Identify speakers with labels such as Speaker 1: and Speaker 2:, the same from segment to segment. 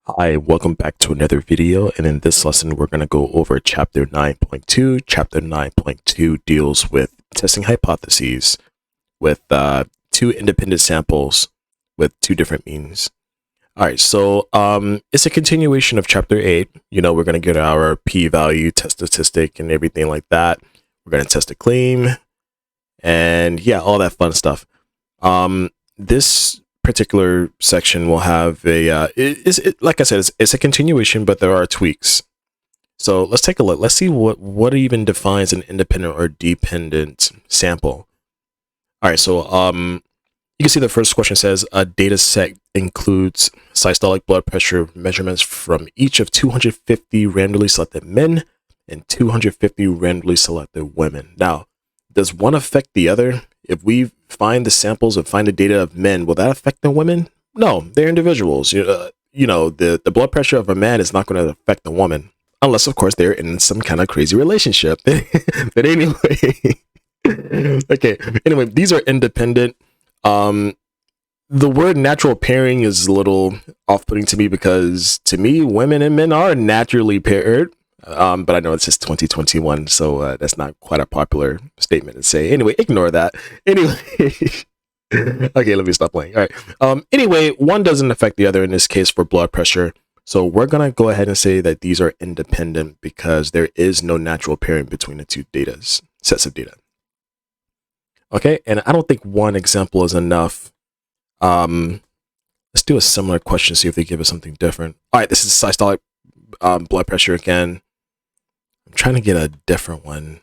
Speaker 1: Hi, welcome back to another video, and in this lesson we're going to go over chapter 9.2. Chapter 9.2 deals with testing hypotheses with two independent samples with two different means. All right, so it's a continuation of chapter 8. We're going to get our p-value, test statistic, and everything like that. We're going to test a claim, and yeah, all that fun stuff. This particular section will have a like I said, it's a continuation, but there are tweaks. So let's take a look. Let's see what even defines an independent or dependent sample. All right, so you can see the first question says a data set includes systolic blood pressure measurements from each of 250 randomly selected men and 250 randomly selected women. Now, does one affect the other? If we find the samples and find the data of men, will that affect the women? No, they're individuals. The blood pressure of a man is not going to affect the woman, unless, of course, they're in some kind of crazy relationship. But anyway, okay. Anyway, these are independent. The word natural pairing is a little off-putting to me because, to me, women and men are naturally paired. But I know it's just 2021, so that's not quite a popular statement to say. Anyway, ignore that. Anyway, okay, let me stop playing. All right. Anyway, one doesn't affect the other in this case for blood pressure. So we're going to go ahead and say that these are independent because there is no natural pairing between the two sets of data. Okay, and I don't think one example is enough. Let's do a similar question, see if they give us something different. All right, this is systolic blood pressure again. I'm trying to get a different one.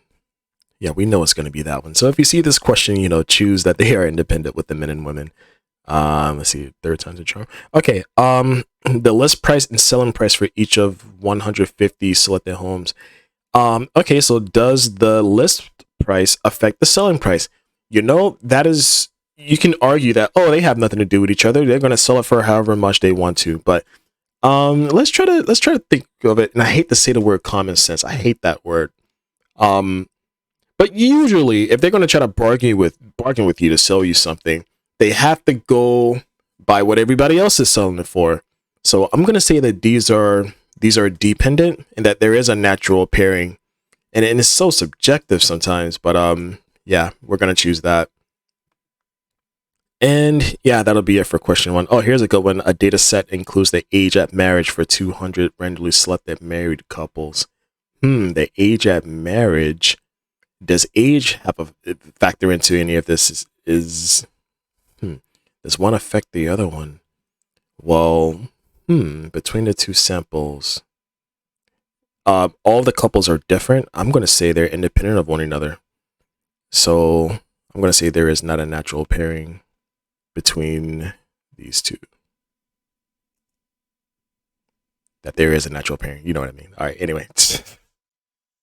Speaker 1: Yeah, we know it's going to be that one. So if you see this question, choose that they are independent with the men and women. Let's see, third time's a charm. Okay, the list price and selling price for each of 150 selected homes. Okay, so does the list price affect the selling price? That is, you can argue that, oh, they have nothing to do with each other. They're going to sell it for however much they want to, but let's try to think of it. And I hate to say the word common sense. I hate that word. But usually if they're going to try to bargain with you to sell you something, they have to go by what everybody else is selling it for. So I'm going to say that these are dependent and that there is a natural pairing, and it's so subjective sometimes, but yeah, we're going to choose that. And yeah, that'll be it for question 1. Oh, here's a good one. A data set includes the age at marriage for 200 randomly selected married couples. The age at marriage. Does age have a factor into any of this? Does one affect the other one? Well, between the two samples, all the couples are different. I'm going to say they're independent of one another. So I'm going to say there is not a natural pairing between these two. That there is a natural pairing. You know what I mean? All right, anyway.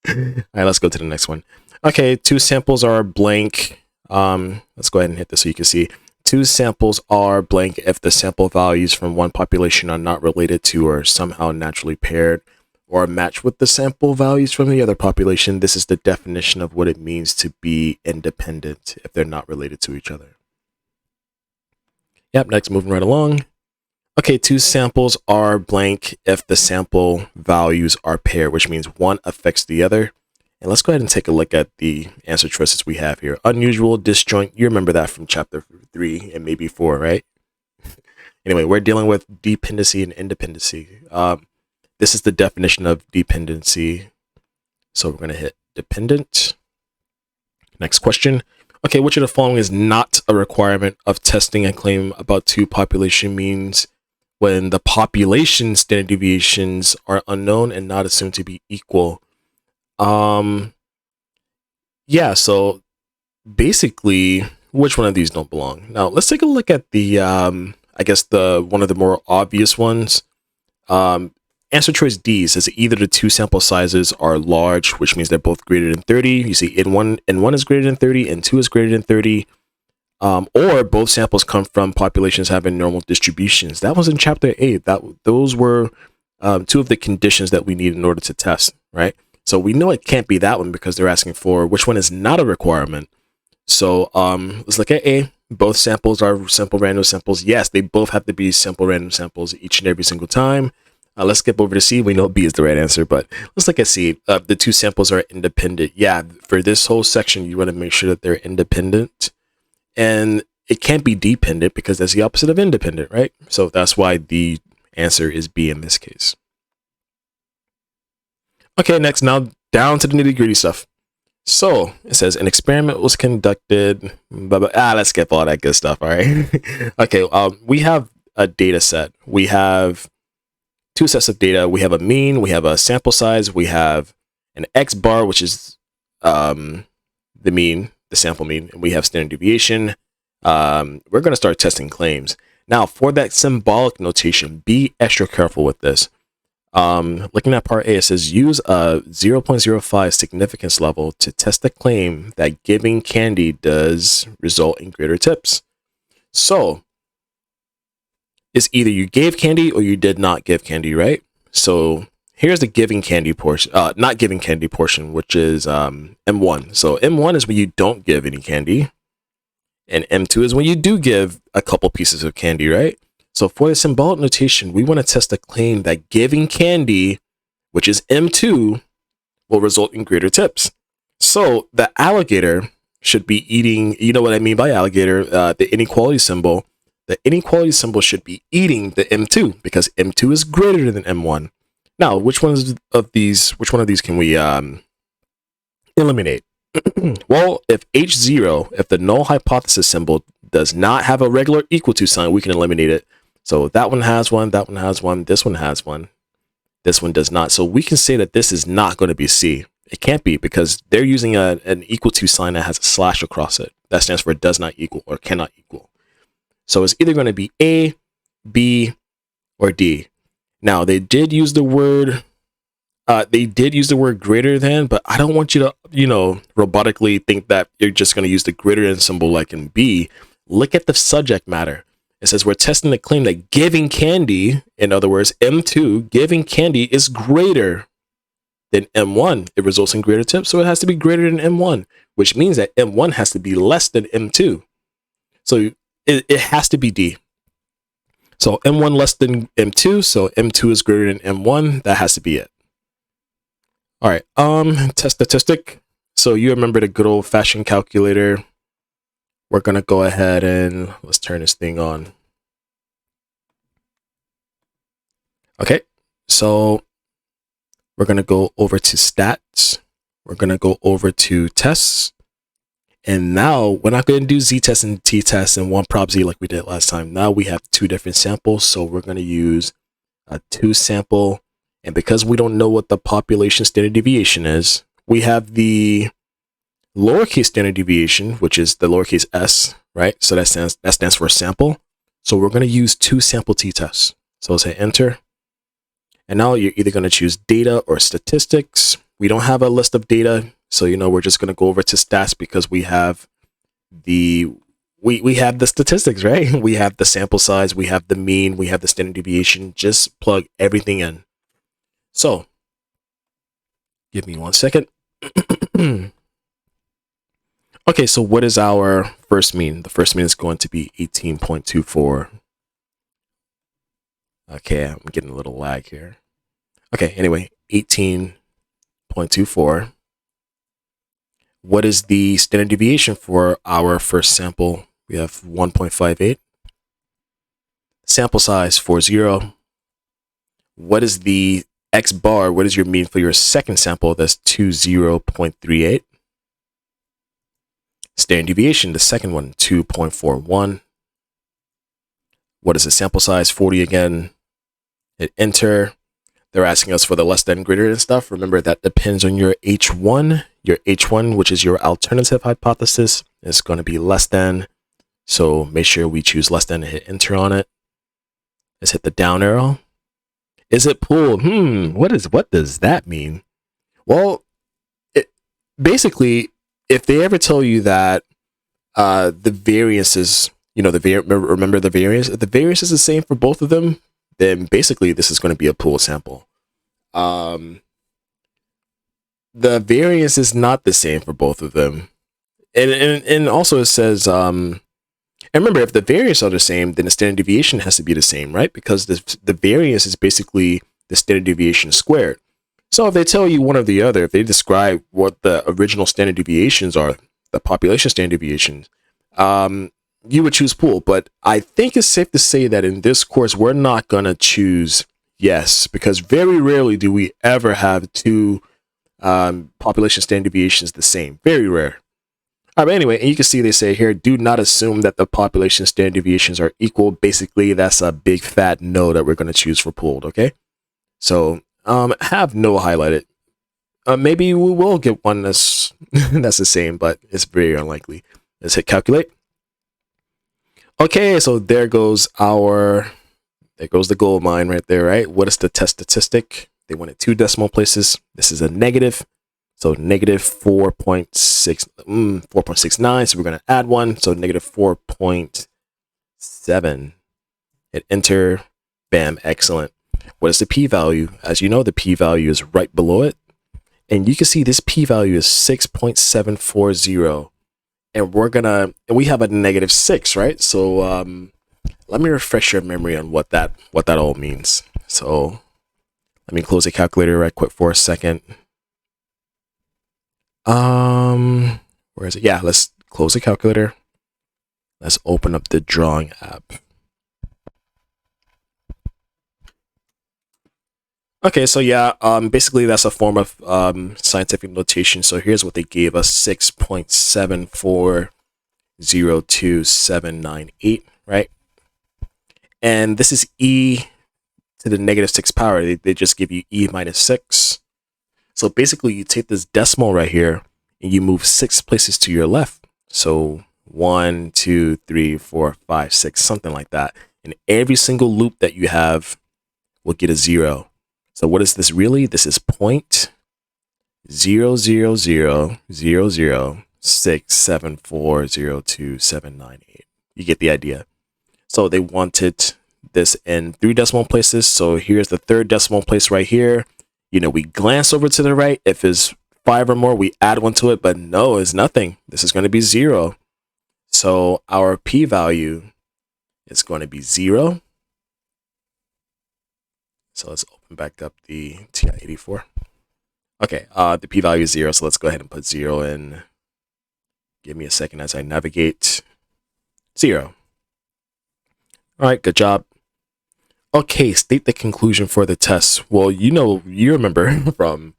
Speaker 1: All right, let's go to the next one. Okay, two samples are blank. Let's go ahead and hit this so you can see. Two samples are blank if the sample values from one population are not related to or somehow naturally paired or match with the sample values from the other population. This is the definition of what it means to be independent if they're not related to each other. Yep, next, moving right along. Okay, two samples are blank if the sample values are paired, which means one affects the other. And let's go ahead and take a look at the answer choices we have here. Unusual, disjoint. You remember that from chapter 3 and maybe 4, right? Anyway, we're dealing with dependency and independency. This is the definition of dependency. So we're going to hit dependent. Next question. Okay, which of the following is not a requirement of testing a claim about two population means when the population standard deviations are unknown and not assumed to be equal? Yeah, so basically, which one of these don't belong? Now, let's take a look at the, I guess one of the more obvious ones. Answer choice D says either the two sample sizes are large, which means they're both greater than 30. You see, in one is greater than 30, and 2 is greater than 30. Or both samples come from populations having normal distributions. That was in chapter 8. Those were 2 of the conditions that we need in order to test, right? So we know it can't be that one because they're asking for which one is not a requirement. So let's look at A. both samples are simple random samples. Yes, they both have to be simple random samples each and every single time. Let's skip over to C. We know B is the right answer, but let's look at C. The two samples are independent. Yeah, for this whole section, you want to make sure that they're independent. And it can't be dependent because that's the opposite of independent, right? So that's why the answer is B in this case. Okay, next, now down to the nitty-gritty stuff. So it says an experiment was conducted. Let's skip all that good stuff. All right. Okay. We have a data set. We have two sets of data. We have a mean. We have a sample size. We have an X bar, which is the mean, the sample mean, and we have standard deviation. We're going to start testing claims. Now, for that symbolic notation, be extra careful with this. Looking at part A, it says use a 0.05 significance level to test the claim that giving candy does result in greater tips. So it's either you gave candy or you did not give candy, right? So here's the giving candy portion, not giving candy portion, which is M1. So M1 is when you don't give any candy, and M2 is when you do give a couple pieces of candy, right? So for the symbolic notation, we want to test the claim that giving candy, which is M2, will result in greater tips. So the alligator should be eating, you know what I mean by alligator, the inequality symbol. The inequality symbol should be eating the M2 because M2 is greater than M1. Now, which one of these can we eliminate? Well, if H0, if the null hypothesis symbol does not have a regular equal to sign, we can eliminate it. So that one has one, that one has one, this one has one, this one does not. So we can say that this is not going to be C. It can't be because they're using an equal to sign that has a slash across it. That stands for does not equal or cannot equal. So it's either going to be A, B, or D. Now they did use the word greater than, but I don't want you to, robotically think that you're just going to use the greater than symbol like in B. Look at the subject matter. It says we're testing the claim that giving candy, in other words, M2, giving candy is greater than M1. It results in greater tips, so it has to be greater than M1, which means that M1 has to be less than M2. So it has to be D. So M1 less than M2, so M2 is greater than M1. That has to be it. All right, test statistic. So you remember the good old-fashioned calculator. We're going to go ahead and let's turn this thing on. Okay, so we're going to go over to stats. We're going to go over to tests. And now we're not going to do z-test and t-test in one prob z like we did last time. Now we have two different samples. So we're going to use a two sample. And because we don't know what the population standard deviation is, we have the lowercase standard deviation, which is the lowercase s, right? So that stands for sample. So we're going to use two sample t-tests. So let's hit enter. And now you're either going to choose data or statistics. We don't have a list of data. So, we're just going to go over to stats because we have we have the statistics, right? We have the sample size, we have the mean, we have the standard deviation. Just plug everything in. So give me 1 second. Okay, so what is our first mean? The first mean is going to be 18.24. Okay, I'm getting a little lag here. Okay, anyway, 18.24. What is the standard deviation for our first sample? We have 1.58. Sample size 40. What is the X bar? What is your mean for your second sample? That's 20.38. Standard deviation, the second one, 2.41. What is the sample size? 40 again. Hit enter. They're asking us for the less than, greater than stuff. Remember, that depends on your H1. Your H1, which is your alternative hypothesis, is going to be less than. So make sure we choose less than and hit enter on it. Let's hit the down arrow. Is it pooled? What does that mean? Well, basically, if they ever tell you that the variance is, remember the variance? If the variance is the same for both of them, then basically this is going to be a pooled sample. The variance is not the same for both of them. And also it says, And remember, if the variance are the same, then the standard deviation has to be the same, right? Because the variance is basically the standard deviation squared. So if they tell you one or the other, if they describe what the original standard deviations are, the population standard deviations, you would choose pool. But I think it's safe to say that in this course, we're not going to choose yes, because very rarely do we ever have two population standard deviations the same. Very rare. All right, but anyway, and you can see they say here, do not assume that the population standard deviations are equal. Basically, that's a big fat no that we're going to choose for pooled, okay? So have no highlighted. Maybe we will get one that's that's the same, but it's very unlikely. Let's hit calculate. Okay, so there goes the gold mine right there, right? What is the test statistic? They wanted 2 decimal places. This is a negative. So negative 4.69. So we're going to add one. So negative 4.7. Hit enter. Bam. Excellent. What is the p-value? As you know, the p-value is right below it. And you can see this p-value is 6.740. And we have a negative 6, right? So let me refresh your memory on what that all means. So let me close the calculator right quick for a second. Where is it? Yeah, let's close the calculator. Let's open up the drawing app. Okay, so yeah, basically that's a form of scientific notation. So here's what they gave us: 6.740278, right? And this is e to the negative 6 power. They just give you e minus 6. So basically, you take this decimal right here and you move 6 places to your left. So 1, 2, 3, 4, 5, 6, something like that. And every single loop that you have will get a 0. So what is this really? This is 0.0000067402798. You get the idea. So they wanted this in 3 decimal places. So here's the 3rd decimal place right here. You know, we glance over to the right. If it's 5 or more, we add 1 to it. But no, it's nothing. This is going to be 0. So our p-value is going to be 0. So let's open back up the TI-84. Okay, the p-value is 0. So let's go ahead and put 0 in. Give me a second as I navigate. 0. All right, good job. Okay, state the conclusion for the test. Well, you remember from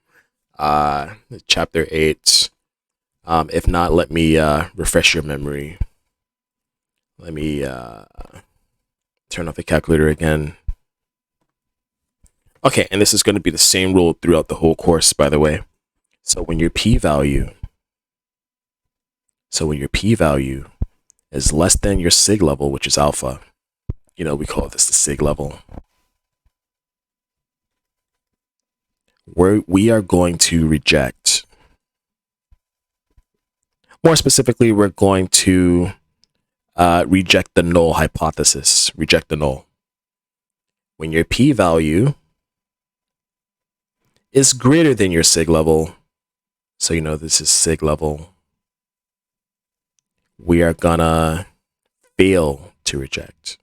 Speaker 1: chapter 8. If not, let me refresh your memory. Let me turn off the calculator again. Okay, and this is going to be the same rule throughout the whole course, by the way. So when your p-value is less than your sig level, which is alpha, we call this the sig level. We are going to reject. More specifically, we're going to reject the null hypothesis. Reject the null. When your p-value is greater than your sig level, so this is sig level, we are gonna fail to reject.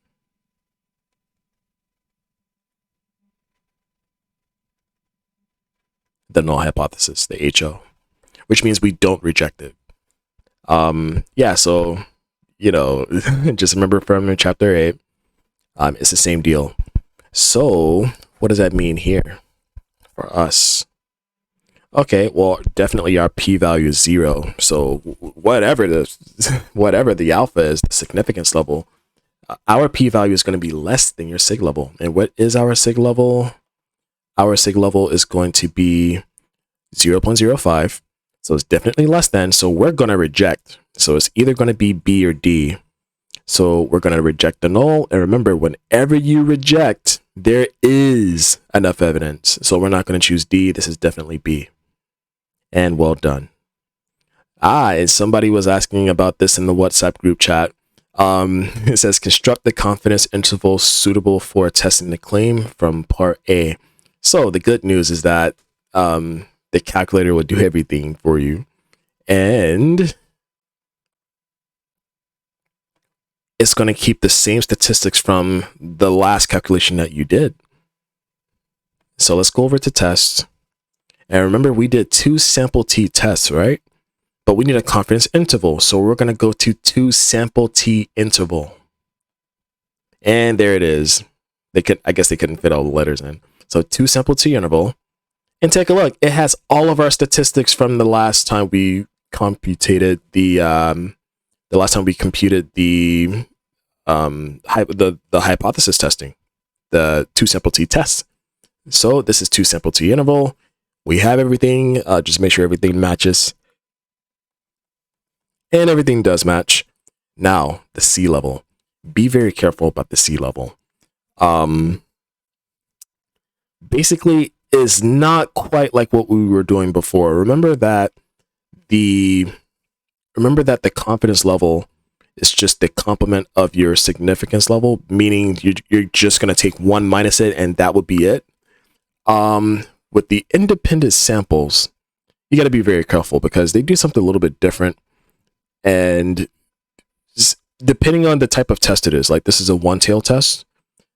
Speaker 1: The null hypothesis, the HO, which means we don't reject it. Yeah, so just remember from chapter 8, it's the same deal. So what does that mean here for us? Okay, well, definitely our p-value is 0. So whatever the alpha is, the significance level, our p-value is going to be less than your sig level. And what is our sig level? Our sig level is going to be 0.05. So it's definitely less than. So we're going to reject. So it's either going to be B or D. So we're going to reject the null. And remember, whenever you reject, there is enough evidence. So we're not going to choose D. This is definitely B. And well done. And somebody was asking about this in the WhatsApp group chat. It says, construct the confidence interval suitable for testing the claim from part A. So the good news is that the calculator will do everything for you. And it's going to keep the same statistics from the last calculation that you did. So let's go over to test. And remember, we did 2 sample t tests, right? But we need a confidence interval. So we're going to go to 2 sample t interval. And there it is. I guess they couldn't fit all the letters in. So 2 sample t interval. And take a look. It has all of our statistics from the last time we computed the hypothesis testing, the 2 sample t test. So this is 2 sample t interval. We have everything. Just make sure everything matches. And everything does match. Now, the C level. Be very careful about the C level. Basically, is not quite like what we were doing before. Remember that the confidence level is just the complement of your significance level, meaning you're just going to take 1 minus it and that would be it. With the independent samples, you got to be very careful because they do something a little bit different. And depending on the type of test it is, like this is a one-tail test,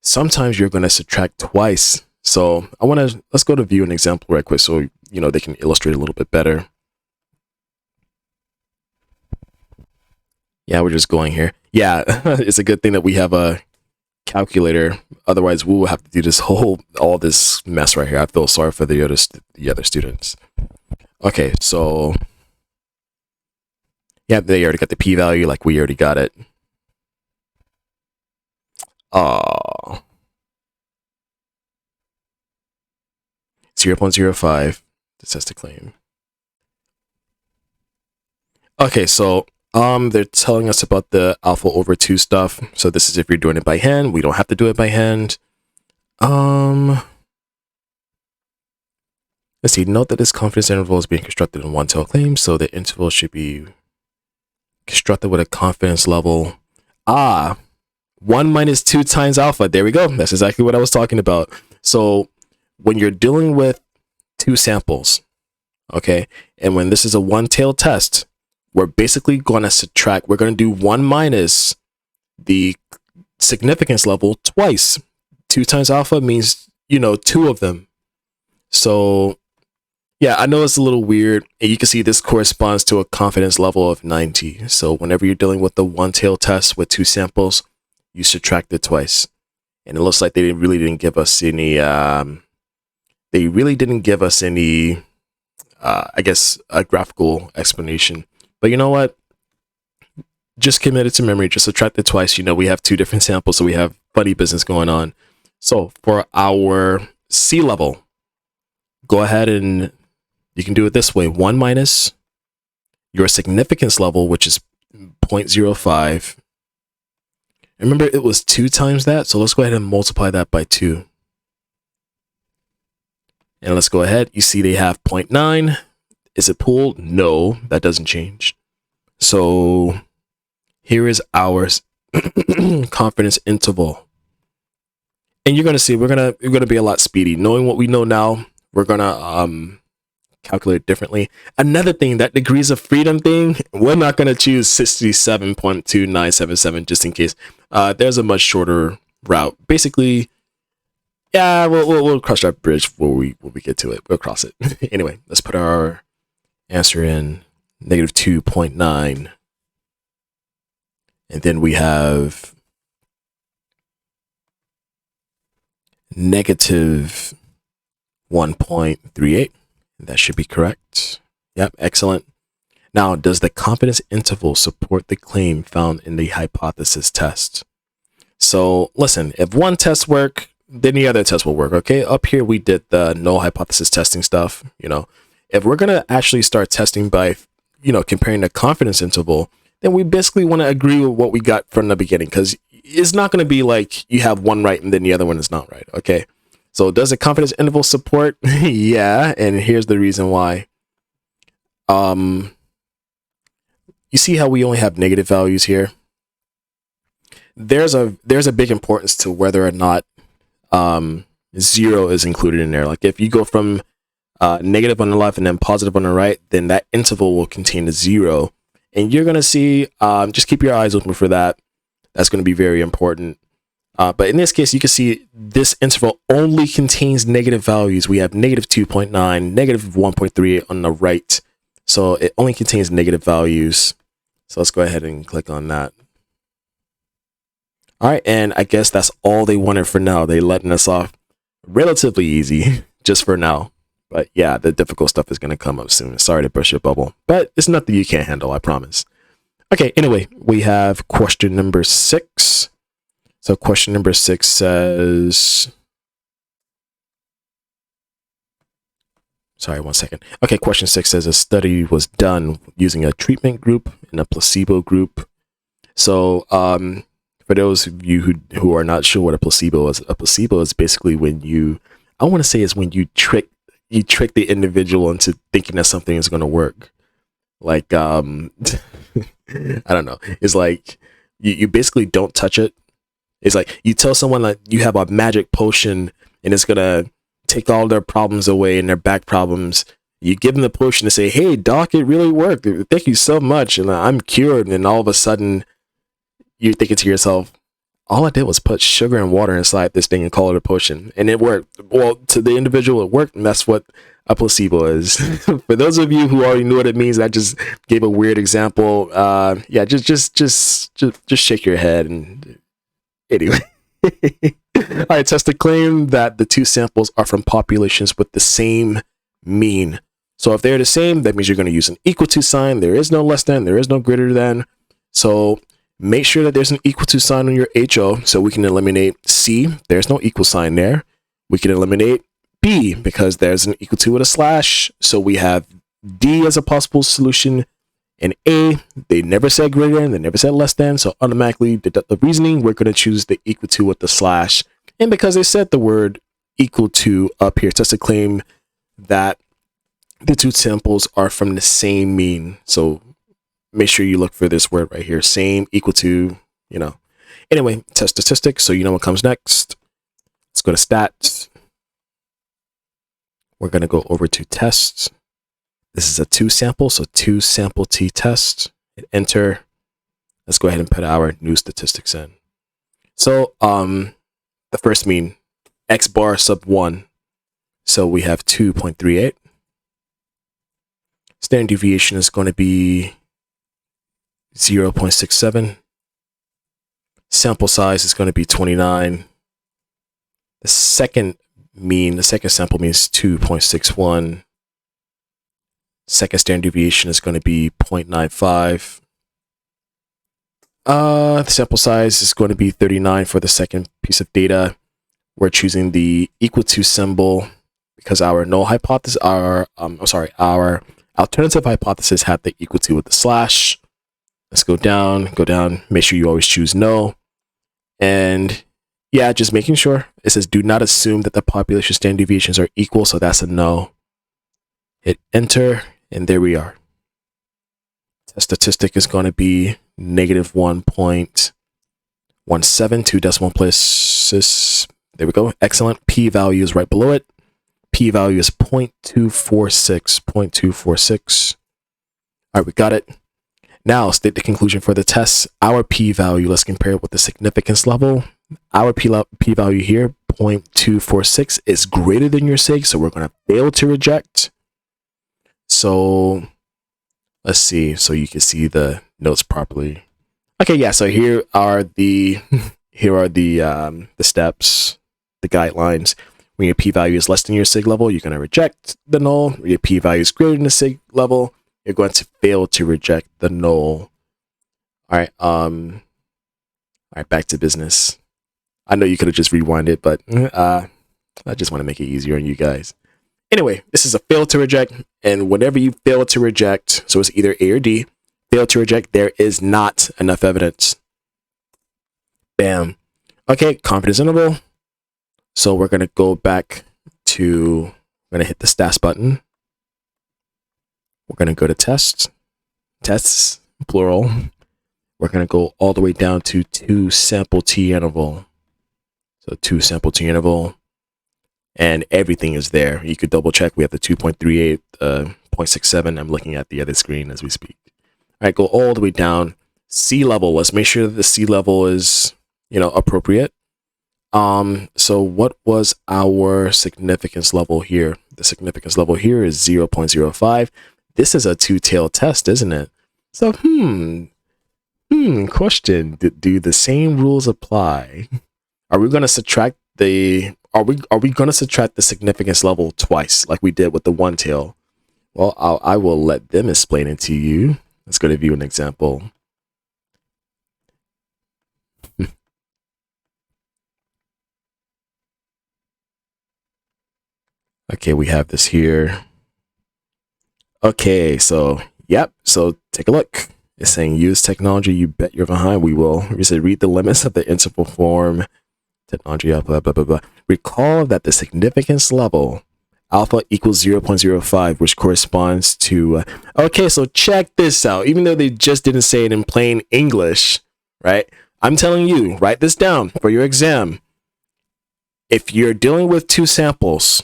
Speaker 1: sometimes you're going to subtract twice. So let's go to view an example right quick so they can illustrate a little bit better. Yeah, we're just going here. Yeah, it's a good thing that we have a calculator. Otherwise, we will have to do all this mess right here. I feel sorry for the other students. Okay, so yeah, they already got the p-value, like we already got it. 0.05 to test the claim. Okay, so they're telling us about the alpha over 2 stuff. So this is if you're doing it by hand. We don't have to do it by hand. Let's see. Note that this confidence interval is being constructed in one-tail claim, so the interval should be constructed with a confidence level. 1 minus 2 times alpha. There we go. That's exactly what I was talking about. So when you're dealing with 2 samples, okay, and when this is a one-tail test, we're basically going to subtract. We're going to do 1 minus the significance level twice. 2 times alpha means, 2 of them. So yeah, I know it's a little weird. And you can see this corresponds to a confidence level of 90. So whenever you're dealing with the one-tail test with 2 samples, you subtract it twice. And it looks like they really didn't give us any, I guess, a graphical explanation. But you know what? Just commit it to memory. Just subtract it twice. We have 2 different samples, so we have funny business going on. So for our C level, go ahead and you can do it this way. 1 minus your significance level, which is 0.05. Remember, it was 2 times that. So let's go ahead and multiply that by 2. And let's go ahead. You see they have 0.9. Is it pooled? No, that doesn't change. So here is our confidence interval. And you're going to see we're going to be a lot speedy. Knowing what we know now, we're going to calculate differently. Another thing, that degrees of freedom thing, we're not going to choose 67.2977 just in case. There's a much shorter route. Basically, yeah, we'll cross that bridge when we get to it. We'll cross it. Anyway, let's put our answer in, -2.9. And then we have -1.38. That should be correct. Yep, excellent. Now, does the confidence interval support the claim found in the hypothesis test? So listen, if one test works, then the other test will work, okay? Up here, we did the null hypothesis testing stuff, If we're going to actually start testing by, comparing the confidence interval, then we basically want to agree with what we got from the beginning, because it's not going to be like you have one right and then the other one is not right, okay? So does the confidence interval support? Yeah, and here's the reason why. You see how we only have negative values here? There's a big importance to whether or not 0 is included in there. Like if you go from negative on the left and then positive on the right, then that interval will contain a 0. And you're going to see, just keep your eyes open for that. That's going to be very important. But in this case, you can see this interval only contains negative values. We have negative 2.9, negative 1.3 on the right. So it only contains negative values. So let's go ahead and click on that. All right, and I guess that's all they wanted for now. They letting us off relatively easy just for now. But yeah, the difficult stuff is going to come up soon. Sorry to burst your bubble, but it's nothing you can't handle, I promise. Okay, anyway, we have question number 6. So question number 6 says, sorry, one second. Okay, question 6 says a study was done using a treatment group and a placebo group. So for those of you who are not sure what a placebo is basically when you, I want to say is when you trick the individual into thinking that something is going to work. Like, I don't know. It's like you basically don't touch it. It's like you tell someone that you have a magic potion and it's going to take all their problems away and their back problems. You give them the potion and say, hey, doc, it really worked. Thank you so much. And I'm cured. And all of a sudden you're thinking to yourself, all I did was put sugar and water inside this thing and call it a potion. And it worked. Well, to the individual, it worked. And that's what a placebo is. For those of you who already knew what it means, I just gave a weird example. Yeah, just shake your head. And anyway. All right, test the claim that the two samples are from populations with the same mean. So if they're the same, that means you're going to use an equal to sign. There is no less than, there is no greater than. So make sure that there's an equal to sign on your HO so we can eliminate C. There's no equal sign there. We can eliminate B because there's an equal to with a slash. So we have D as a possible solution. And A, they never said greater than, they never said less than. So automatically, deductive reasoning, we're going to choose the equal to with the slash. And because they said the word equal to up here, test to claim that the two samples are from the same mean. So make sure you look for this word right here, same, equal to, you know. Anyway, test statistics, so you know what comes next. Let's go to stats. We're going to go over to tests. This is a 2 sample, so 2 sample t-test. Hit enter. Let's go ahead and put our new statistics in. So the first mean, x bar sub 1. So we have 2.38. Standard deviation is going to be 0.67. Sample size is going to be 29. The second sample means 2.61. Second standard deviation is going to be 0.95. The sample size is going to be 39 for the second piece of data. We're choosing the equal to symbol because our null hypothesis, our alternative hypothesis had the equal to with the slash. Let's go down. Make sure you always choose no. And yeah, just making sure. It says do not assume that the population standard deviations are equal, so that's a no. Hit enter. And there we are. Test statistic is going to be negative 1.17, 2 decimal places. There we go. Excellent. P-value is right below it. P-value is 0.246. 0.246. All right, we got it. Now, state the conclusion for the test. Our p-value, let's compare it with the significance level. Our p-value here, 0.246, is greater than your sig, so we're going to fail to reject. So let's see, so you can see the notes properly. Okay, yeah, so here are the steps, the guidelines. When your p-value is less than your sig level, you're going to reject the null. When your p-value is greater than the sig level, you're going to fail to reject the null. All right, back to business. I know you could have just rewinded, but I just want to make it easier on you guys. Anyway, this is a fail to reject, and whenever you fail to reject, so it's either A or D, fail to reject, there is not enough evidence. Bam. Okay, confidence interval. So we're going to go back to, we're going to hit the stats button. We're going to go to tests, plural. We're going to go all the way down to 2 sample t interval. So 2 sample t interval. And everything is there. You could double check. We have the 2.38, 0.67. I'm looking at the other screen as we speak. All right, go all the way down. sea level. Let's make sure that the sea level is, appropriate. So what was our significance level here? The significance level here is 0.05. This is a two-tailed test, isn't it? So, question, do the same rules apply? Are we going to subtract are we going to subtract the significance level twice like we did with the one tail? Well, I will let them explain it to you. Let's go to view an example. Okay, we have this here. Okay, so, yep. So take a look. It's saying use technology. You bet you're behind. We said read the limits of the interval form. Technology, blah, blah, blah, blah. Recall that the significance level alpha equals 0.05, which corresponds to, okay, so check this out. Even though they just didn't say it in plain English, right? I'm telling you, write this down for your exam. If you're dealing with two samples,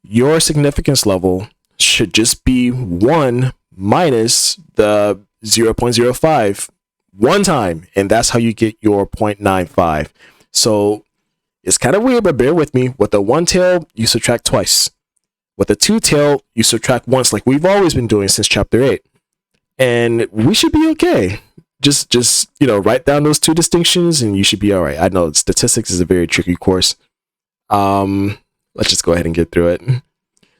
Speaker 1: your significance level should just be 1 minus the 0.05 one time, and that's how you get your 0.95. So it's kind of weird, but bear with me. With the one tail, you subtract twice. With the two tail, you subtract once, like we've always been doing since chapter 8. And we should be okay. Just write down those two distinctions and you should be all right. I know statistics is a very tricky course. Let's just go ahead and get through it.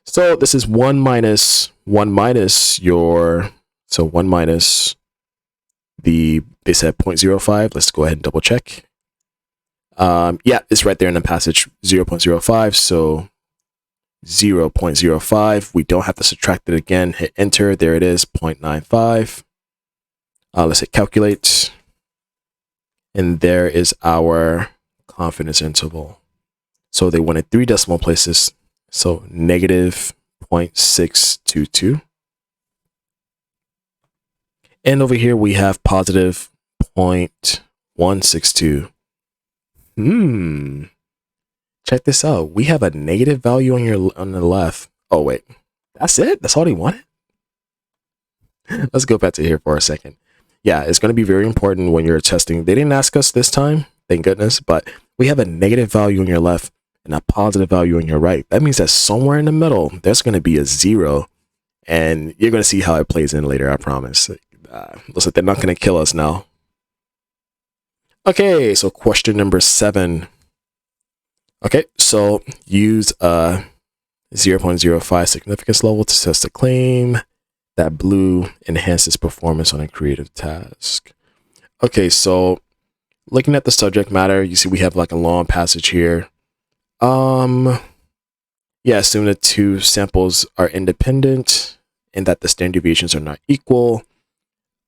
Speaker 1: So this is 1 minus your, so 1 minus they said 0.05. Let's go ahead and double check. Yeah, it's right there in the passage, 0.05. So 0.05. We don't have to subtract it again. Hit enter. There it is, 0.95. Let's hit calculate. And there is our confidence interval. So they wanted 3 decimal places. So negative 0.622. And over here we have positive 0.162. Check this out. We have a negative value on the left. Oh wait, that's it? That's all they wanted? Let's go back to here for a second. Yeah, it's going to be very important when you're testing. They didn't ask us this time, thank goodness, but we have a negative value on your left and a positive value on your right. That means that somewhere in the middle, there's going to be a 0, and you're going to see how it plays in later, I promise. Looks like they're not going to kill us now. Okay, so question number 7. Okay, so use a 0.05 significance level to test a claim that blue enhances performance on a creative task. Okay, so looking at the subject matter, you see we have like a long passage here. Yeah, assume the two samples are independent and that the standard deviations are not equal.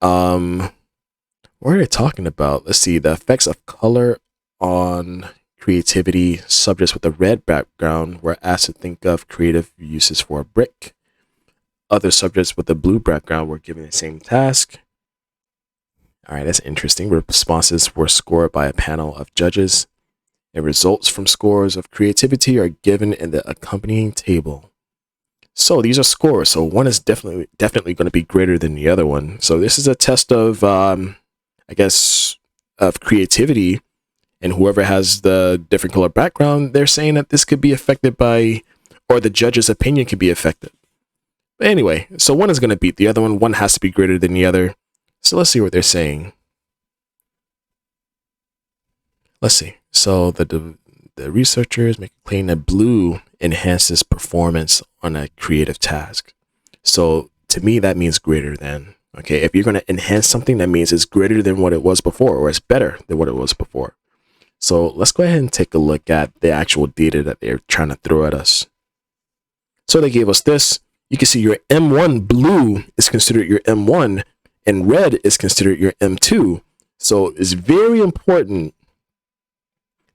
Speaker 1: What are they talking about? Let's see, the effects of color on creativity. Subjects with a red background were asked to think of creative uses for a brick. Other subjects with a blue background were given the same task. All right, that's interesting. Responses were scored by a panel of judges, and results from scores of creativity are given in the accompanying table. So these are scores. So one is definitely going to be greater than the other one. So this is a test of, I guess, of creativity. And whoever has the different color background, they're saying that this could be affected by, or the judge's opinion could be affected. But anyway, so one is going to beat the other one. One has to be greater than the other. So let's see what they're saying. Let's see. So the researchers make a claim that blue enhances performance on a creative task. So to me, that means greater than. Okay, if you're going to enhance something, that means it's greater than what it was before, or it's better than what it was before. So let's go ahead and take a look at the actual data that they're trying to throw at us. So they gave us this. You can see your M1 blue is considered your M1 and red is considered your M2. So it's very important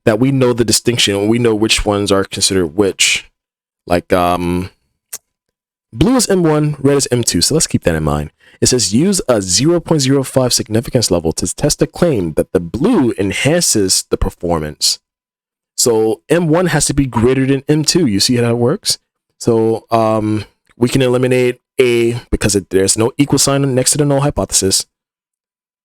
Speaker 1: that we know the distinction. We know which ones are considered which. Like blue is M1, red is M2. So let's keep that in mind. It says use a 0.05 significance level to test a claim that the blue enhances the performance. So M1 has to be greater than M2. You see how that works? So we can eliminate A because there's no equal sign next to the null hypothesis.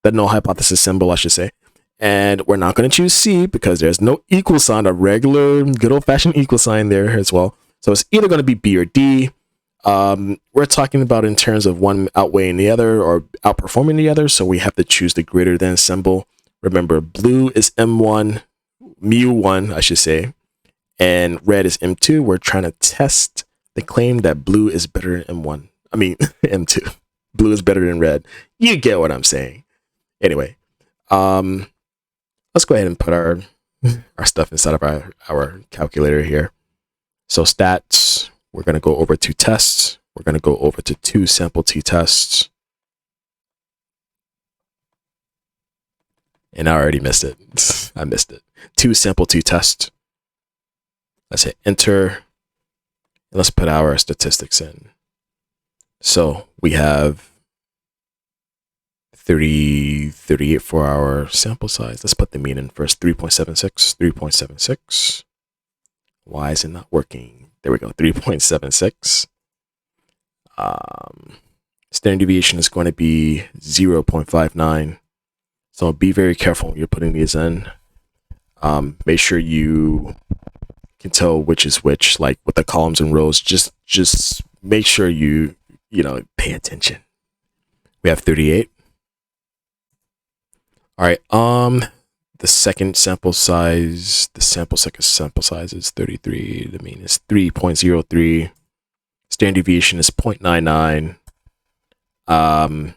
Speaker 1: the null hypothesis symbol, I should say. And we're not going to choose C because there's no equal sign, a regular good old-fashioned equal sign there as well. So it's either going to be B or D. We're talking about in terms of one outweighing the other or outperforming the other, so we have to choose the greater than symbol. Remember, blue is M1, mu1, I should say, and red is M2. We're trying to test the claim that blue is better than M1. I mean, M2. Blue is better than red. You get what I'm saying. Anyway, let's go ahead and put our stuff inside of our calculator here. So stats, we're going to go over to tests. We're going to go over to 2 sample t-tests. And I already missed it. I missed it. 2 sample t-tests. Let's hit enter. And let's put our statistics in. So we have 38 for our sample size. Let's put the mean in first. 3.76. 3.76. Why is it not working? There we go. 3.76. Standard deviation is going to be 0.59. So be very careful when you're putting these in. Make sure you can tell which is which, like with the columns and rows. Just make sure you pay attention. We have 38. All right. The second sample size, second sample size is 33. The mean is 3.03. Standard deviation is 0.99.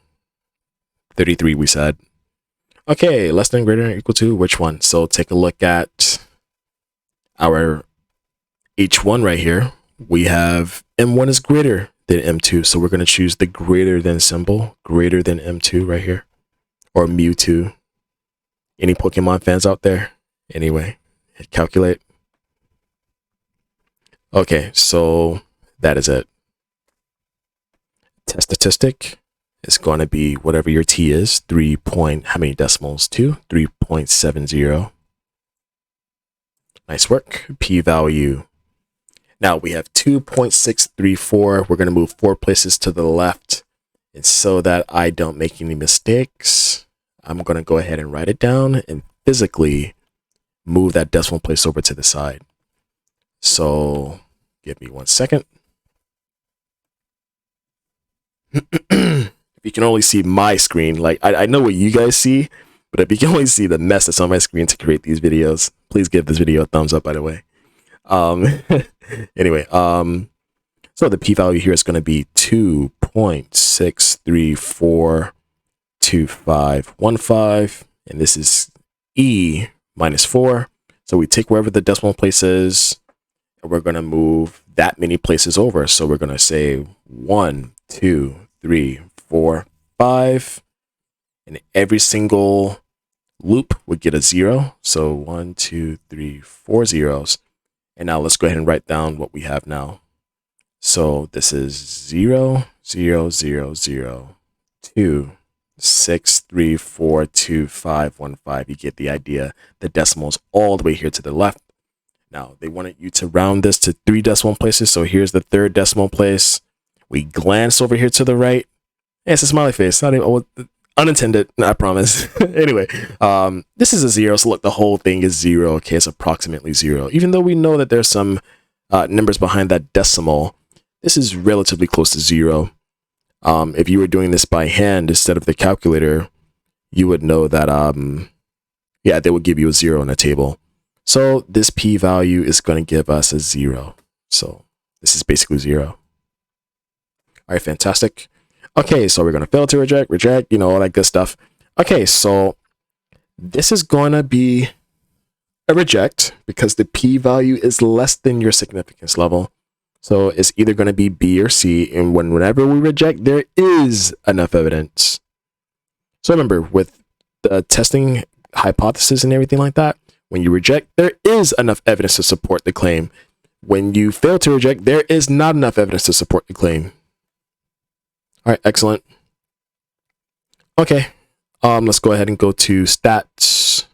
Speaker 1: 33 we said. Okay, less than, greater than, equal to, which one? So take a look at our H1 right here. We have M1 is greater than M2. So we're going to choose the greater than symbol, greater than M2 right here, or mu2. Any Pokemon fans out there? Anyway, hit calculate. Okay, so that is it. Test statistic is going to be whatever your T is, 3 point, how many decimals? 2, 3.70. Nice work. P-value. Now we have 2.634. We're going to move 4 places to the left. And so that I don't make any mistakes, I'm going to go ahead and write it down and physically move that decimal place over to the side. So give me 1 second. If you can only see my screen, like I know what you guys see, but if you can only see the mess that's on my screen to create these videos, please give this video a thumbs up, by the way. Anyway, so the p-value here is going to be 2.6342515, and this is E minus 4. So we take wherever the decimal place is, and we're going to move that many places over. So we're going to say 1, 2, 3, 4, 5, and every single loop would get a 0. So 1, 2, 3, 4 zeros. And now let's go ahead and write down what we have now. So this is 0, 0, 0, 0, 2, 6, 3, 4, 2, 5, 1, 5. You get the idea. The decimals all the way here to the left. Now they wanted you to round this to 3 decimal places. So here's the 3rd decimal place. We glance over here to the right. Yeah, it's a smiley face. Not even, unintended, I promise. Anyway, this is a 0. So look, the whole thing is 0. Okay, it's approximately 0. Even though we know that there's some numbers behind that decimal, this is relatively close to 0. If you were doing this by hand instead of the calculator, you would know that, yeah, they would give you a 0 in the table. So this p-value is going to give us a 0. So this is basically 0. All right, fantastic. Okay, so we're going to fail to reject, all that good stuff. Okay, so this is going to be a reject because the p-value is less than your significance level. So it's either going to be B or C. And whenever we reject, there is enough evidence. So remember, with the testing hypothesis and everything like that, when you reject, there is enough evidence to support the claim. When you fail to reject, there is not enough evidence to support the claim. All right, excellent. Okay, let's go ahead and go to stats.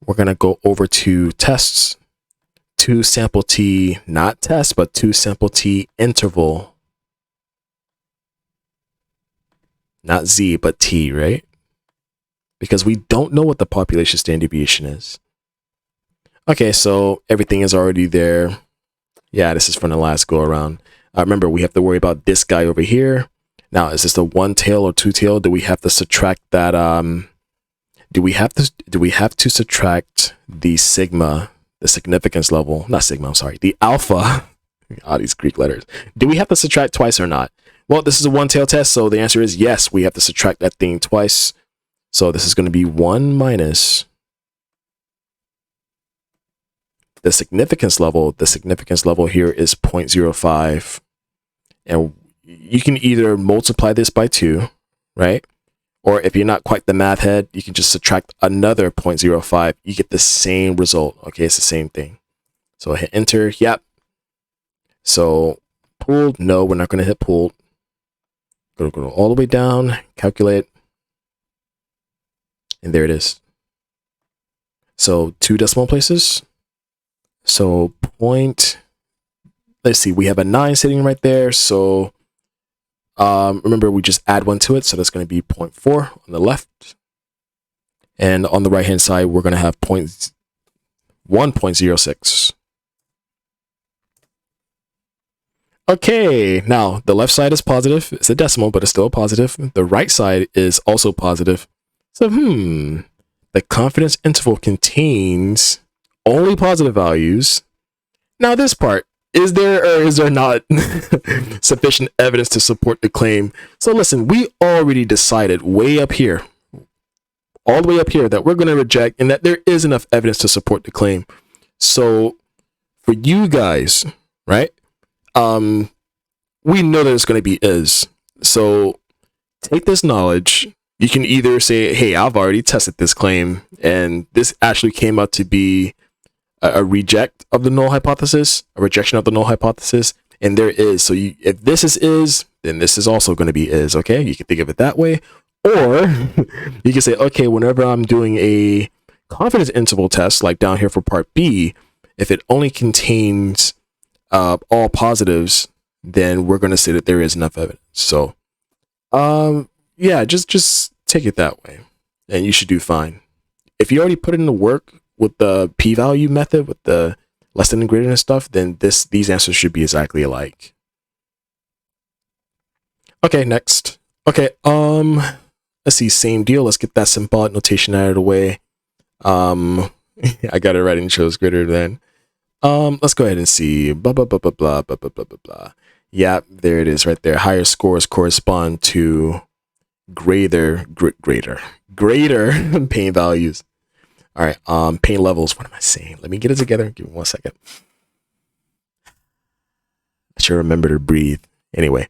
Speaker 1: We're going to go over to tests. 2 sample t, not test, but 2 sample t interval. Not Z, but T, right? because we don't know what the population standard deviation is. Okay, so everything is already there. Yeah, this is from the last go around. Remember, we have to worry about this guy over here. Now, is this a one tail or two tail? Do we have to subtract that? Do we have to subtract the sigma, the significance level? Not sigma, I'm sorry, the alpha. All these Greek letters. Do we have to subtract twice or not? Well, this is a one tail test, so the answer is yes. We have to subtract that thing twice. So this is going to be 1 minus the significance level. The significance level here is 0.05. And you can either multiply this by 2, right? Or if you're not quite the math head, you can just subtract another 0.05. You get the same result. Okay, it's the same thing. So I hit enter. Yep. So pooled, no, we're not going to hit pooled. Go all the way down, calculate. And there it is. So 2 decimal places. So let's see, we have a 9 sitting right there. So remember, we just add 1 to it. So that's going to be 0.4 on the left. And on the right hand side, we're going to have 1.06. Okay, now the left side is positive. It's a decimal, but it's still a positive. The right side is also positive. So, the confidence interval contains only positive values. Now this part, is there or is there not sufficient evidence to support the claim? So listen, we already decided way up here, all the way up here, that we're going to reject and that there is enough evidence to support the claim. So for you guys, right? We know that it's going to be is. So take this knowledge. You can either say, hey, I've already tested this claim, and this actually came out to be a reject of the null hypothesis, a rejection of the null hypothesis, and there is. So if this is, then this is also going to be is, okay? You can think of it that way. Or you can say, okay, whenever I'm doing a confidence interval test, like down here for part B, if it only contains all positives, then we're going to say that there is enough evidence. So, yeah, just take it that way, and you should do fine. If you already put in the work with the p-value method, with the less than and greater than stuff, then these answers should be exactly alike. Okay, next. Okay, let's see, same deal. Let's get that symbolic notation out of the way. I got it right and chose greater than. Let's go ahead and see. Blah blah blah blah blah blah blah blah blah. Yeah, there it is right there. Higher scores correspond to greater pain values. All right, pain levels. What am I saying? Let me get it together. Give me 1 second. I should remember to breathe. Anyway,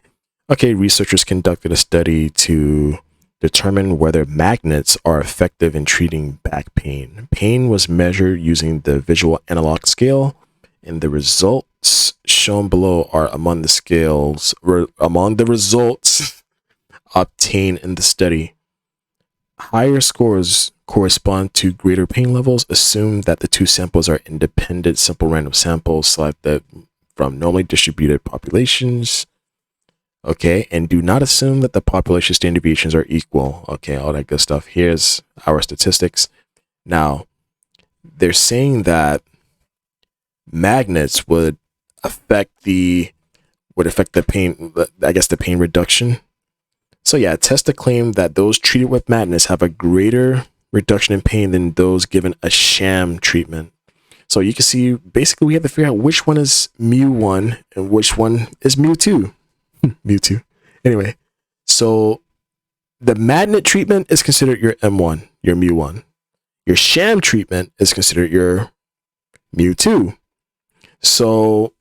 Speaker 1: okay, researchers conducted a study to determine whether magnets are effective in treating back pain. Pain was measured using the visual analog scale, and the results shown below are among the results obtained in the study. Higher scores correspond to greater pain levels. Assume that the two samples are independent, simple random samples selected from normally distributed populations. Okay, and do not assume that the population standard deviations are equal. Okay, all that good stuff. Here's our statistics. Now, they're saying that magnets would affect the pain, I guess the pain reduction. So yeah, test the claim that those treated with magnets have a greater reduction in pain than those given a sham treatment. So you can see, basically we have to figure out which one is mu1 and which one is mu2. mu2. Anyway, so the magnet treatment is considered your M1, your mu1. Your sham treatment is considered your mu2. So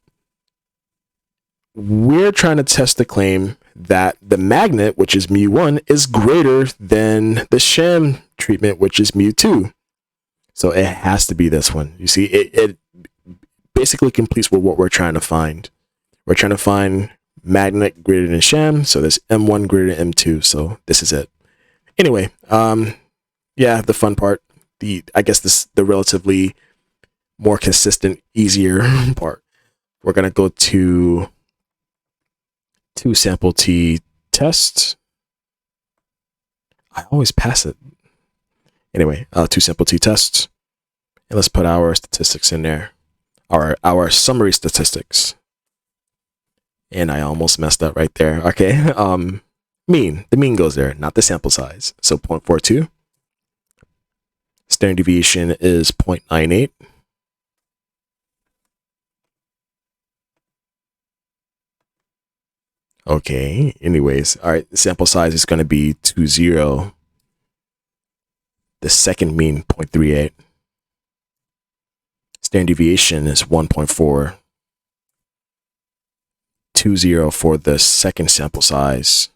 Speaker 1: we're trying to test the claim that the magnet, which is mu1, is greater than the sham treatment, which is mu2. So it has to be this one. You see, it basically completes with what we're trying to find. We're trying to find magnet greater than sham, so there's M1 greater than M2, so this is it. Anyway, yeah, the fun part, the relatively more consistent, easier part. We're gonna go to 2 sample T test. I always pass it. Anyway, two simple t-tests. And let's put our statistics in there. Our summary statistics. And I almost messed up right there. Okay. Mean. The mean goes there, not the sample size. So 0.42. Standard deviation is 0.98. Okay. Anyways, all right. The sample size is going to be 20. The second mean 0.38. Standard deviation is 1.4. 20 for the second sample size.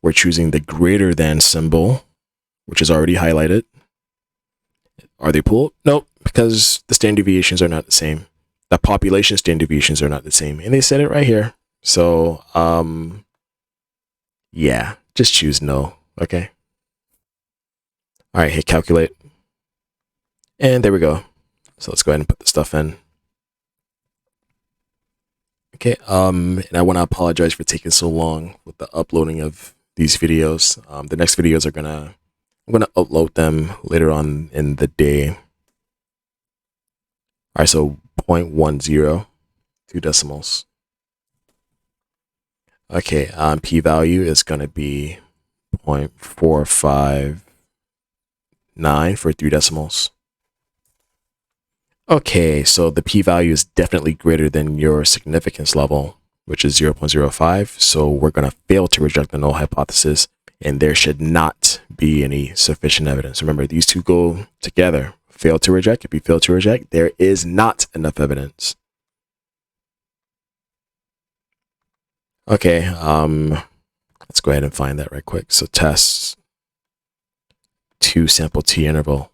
Speaker 1: We're choosing the greater than symbol, which is already highlighted. Are they pooled? Nope, because the standard deviations are not the same. The population standard deviations are not the same. And they said it right here. So, yeah, just choose no. Okay. All right, hit calculate. And there we go. So let's go ahead and put the stuff in. Okay, and I want to apologize for taking so long with the uploading of these videos. The next videos I'm gonna upload them later on in the day. All right, so 0.10, 2 decimals. Okay, p-value is gonna be 0.459 for 3 decimals. Okay, so the p-value is definitely greater than your significance level, which is 0.05. So we're going to fail to reject the null hypothesis, and there should not be any sufficient evidence. Remember, these two go together. Fail to reject. If you fail to reject, there is not enough evidence. Okay, let's go ahead and find that right quick. So tests, 2 sample t interval.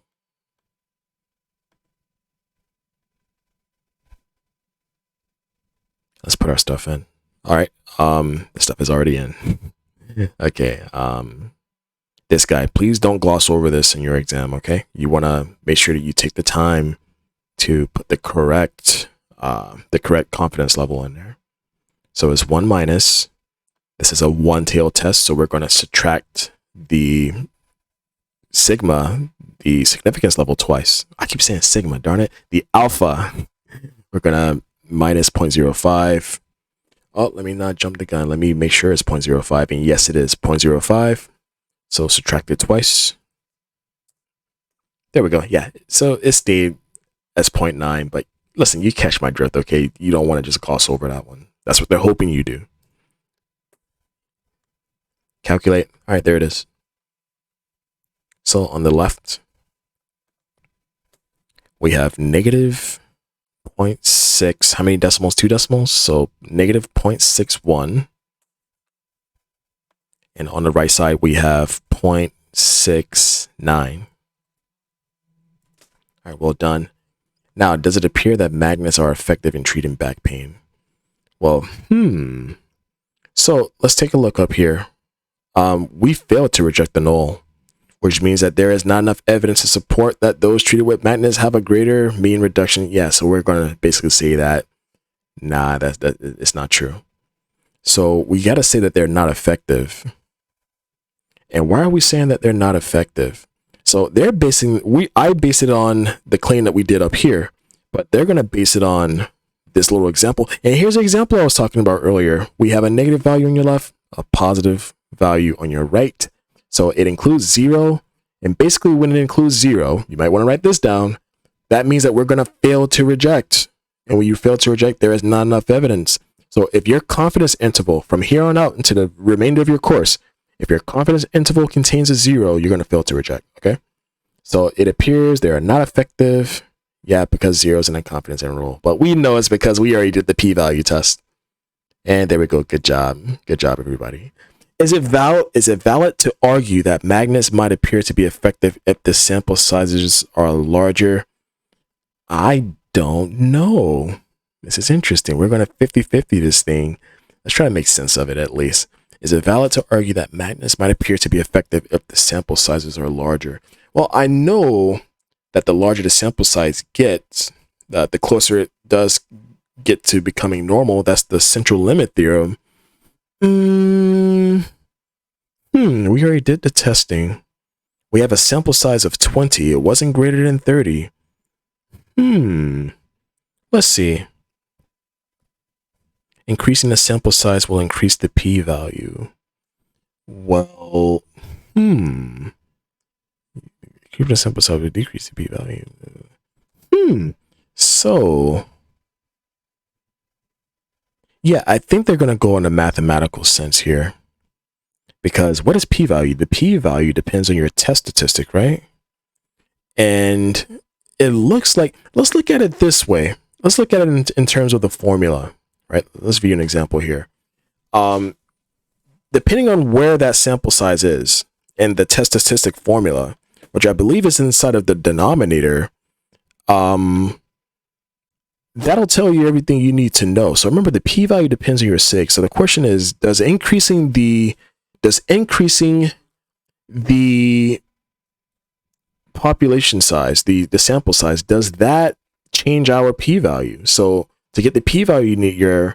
Speaker 1: Let's put our stuff in. All right. The stuff is already in. Okay. This guy, please don't gloss over this in your exam. Okay. You want to make sure that you take the time to put the correct confidence level in there. So it's 1 minus. This is a one-tail test. So we're going to subtract the sigma, the significance level twice. I keep saying sigma, darn it. The alpha. We're going to minus 0.05. Oh, let me not jump the gun. Let me make sure it's 0.05. And yes, it is 0.05. So subtract it twice. There we go. Yeah. So it stayed as 0.9. But listen, you catch my drift, okay? You don't want to just gloss over that one. That's what they're hoping you do. Calculate. All right, there it is. So on the left, we have negative 0.6. How many decimals? 2 decimals. So negative 0.61. And on the right side, we have 0.69. All right, well done. Now, does it appear that magnets are effective in treating back pain? Well, So let's take a look up here. We failed to reject the null, which means that there is not enough evidence to support that those treated with magnets have a greater mean reduction. Yeah, so we're going to basically say that, nah, that it's not true. So we got to say that they're not effective. And why are we saying that they're not effective? So they're basing, I base it on the claim that we did up here, but they're going to base it on this little example. And here's the example I was talking about earlier. We have a negative value on your left, a positive value on your right. So it includes 0. And basically when it includes 0, you might want to write this down. That means that we're going to fail to reject. And when you fail to reject, there is not enough evidence. So if your confidence interval from here on out into the remainder of your course, if your confidence interval contains a 0, you're going to fail to reject. Okay. So it appears they are not effective. Yeah, because 0 is in a confidence interval. But we know it's because we already did the p-value test. And there we go. Good job. Good job, everybody. Is it valid to argue that magnets might appear to be effective if the sample sizes are larger? I don't know. This is interesting. We're going to 50-50 this thing. Let's try to make sense of it at least. Is it valid to argue that magnets might appear to be effective if the sample sizes are larger? Well, I know that the larger the sample size gets, the closer it does get to becoming normal. That's the central limit theorem. We already did the testing We have a sample size of 20. It wasn't greater than 30. Let's see. Increasing the sample size will increase the p-value. Well, keeping the sample size will decrease the p-value. So, yeah, I think they're going to go in a mathematical sense here. Because what is p-value? The p-value depends on your test statistic, right? And it looks like, let's look at it this way. Let's look at it in terms of the formula, right? Let's view an example here. Depending on where that sample size is in the test statistic formula, which I believe is inside of the denominator, that'll tell you everything you need to know. So remember, the p-value depends on your sig. So the question is, does increasing the population size, the sample size, does that change our p-value? So to get the p-value, you need your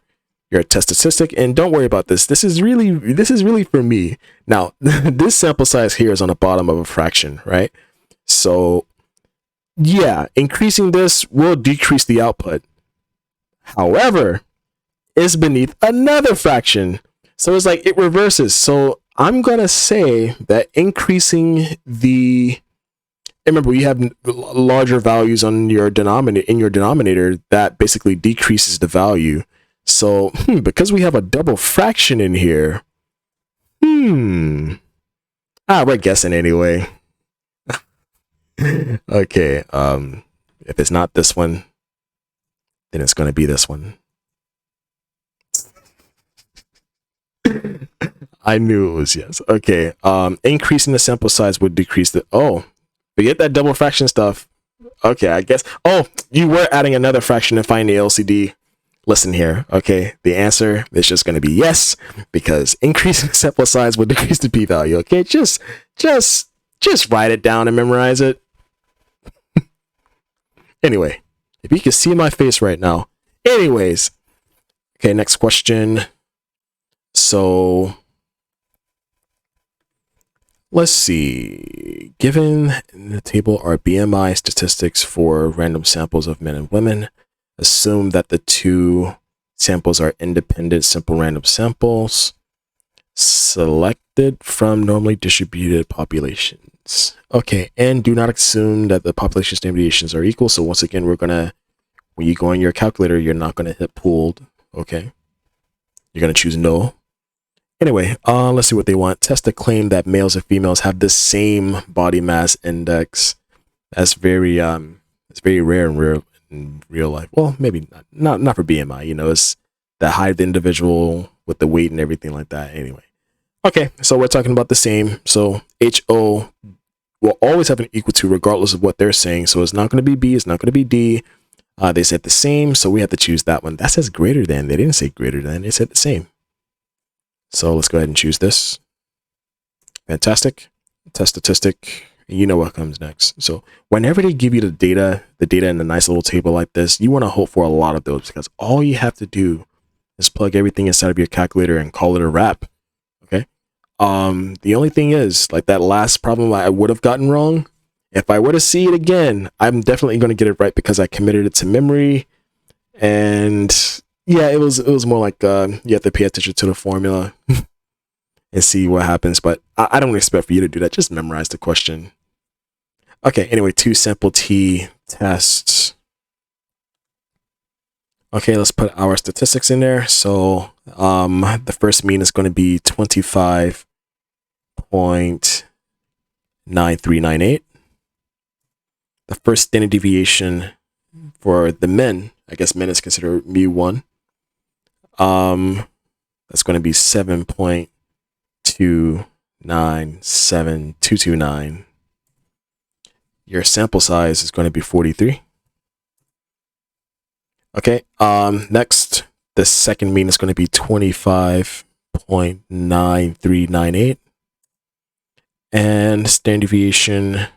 Speaker 1: test statistic. And don't worry about this. This is really for me. Now, this sample size here is on the bottom of a fraction, right? So yeah, increasing this will decrease the output. However, it's beneath another fraction. So it's like it reverses. So I'm going to say that increasing remember, we have larger values on your denominator that basically decreases the value. So because we have a double fraction in here, we're guessing anyway. Okay, if it's not this one, then it's going to be this one. I knew it was yes. Okay, increasing the sample size would decrease the, forget that double fraction stuff. Okay, I guess, you were adding another fraction to find the LCD. Listen here, okay, the answer is just going to be yes, because increasing the sample size would decrease the p-value. Okay, just write it down and memorize it. Anyway, if you can see my face right now. Anyways, okay, next question. So let's see. Given in the table are BMI statistics for random samples of men and women, assume that the two samples are independent simple random samples selected from normally distributed populations. Okay, and do not assume that the population standard deviations are equal. So once again, when you go in your calculator, you're not going to hit pooled. Okay, you're going to choose no. Anyway, let's see what they want. Test the claim that males and females have the same body mass index. That's very it's very rare in real life. Well, maybe not for BMI. You know, it's the height of the individual with the weight and everything like that. Anyway, okay, so we're talking about the same. So HO will always have an equal to regardless of what they're saying. So it's not going to be B. It's not going to be D. They said the same, so we have to choose that one. That says greater than. They didn't say greater than. They said the same. So let's go ahead and choose this. Fantastic. Test statistic. You know what comes next. So whenever they give you the data in a nice little table like this, you want to hope for a lot of those, because all you have to do is plug everything inside of your calculator and call it a wrap. Okay. The only thing is, like that last problem I would have gotten wrong, if I were to see it again, I'm definitely going to get it right because I committed it to memory. And yeah, it was more like you have to pay attention to the formula and see what happens. But I don't expect for you to do that. Just memorize the question. Okay, anyway, 2 sample T tests. Okay, let's put our statistics in there. So the first mean is going to be 25.9398. The first standard deviation for the men, I guess men is considered mu1. That's going to be 7.297229. Your sample size is going to be 43. Okay, next, the second mean is going to be 25.9398. And standard deviation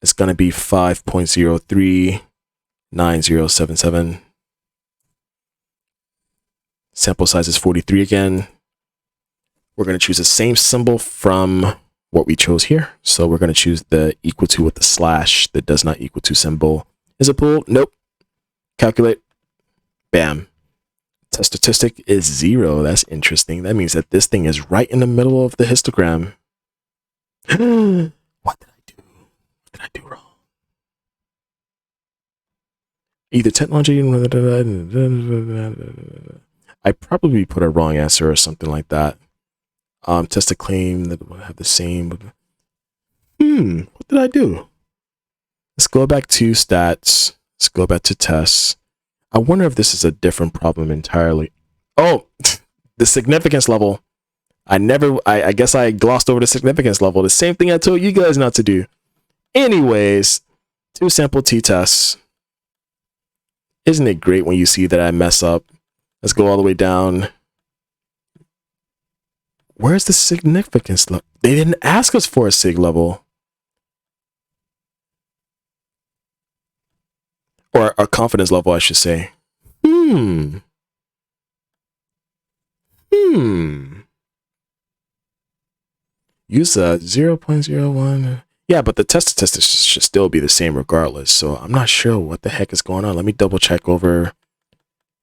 Speaker 1: is going to be 5.039077. Sample size is 43 again. We're going to choose the same symbol from what we chose here. So we're going to choose the equal to with the slash, that does not equal to symbol. Is it pooled? Nope. Calculate. Bam. Test statistic is 0. That's interesting. That means that this thing is right in the middle of the histogram. What did I do? What did I do wrong? Either technology. I probably put a wrong answer or something like that. Test a claim that will have the same. What did I do? Let's go back to stats. Let's go back to tests. I wonder if this is a different problem entirely. Oh, the significance level. I guess I glossed over the significance level. The same thing I told you guys not to do. Anyways, 2 sample t-tests. Isn't it great when you see that I mess up? Let's go all the way down. Where's the significance level? They didn't ask us for a sig level. Or a confidence level, I should say. Use a 0.01. Yeah, but the test statistics should still be the same regardless. So I'm not sure what the heck is going on. Let me double check over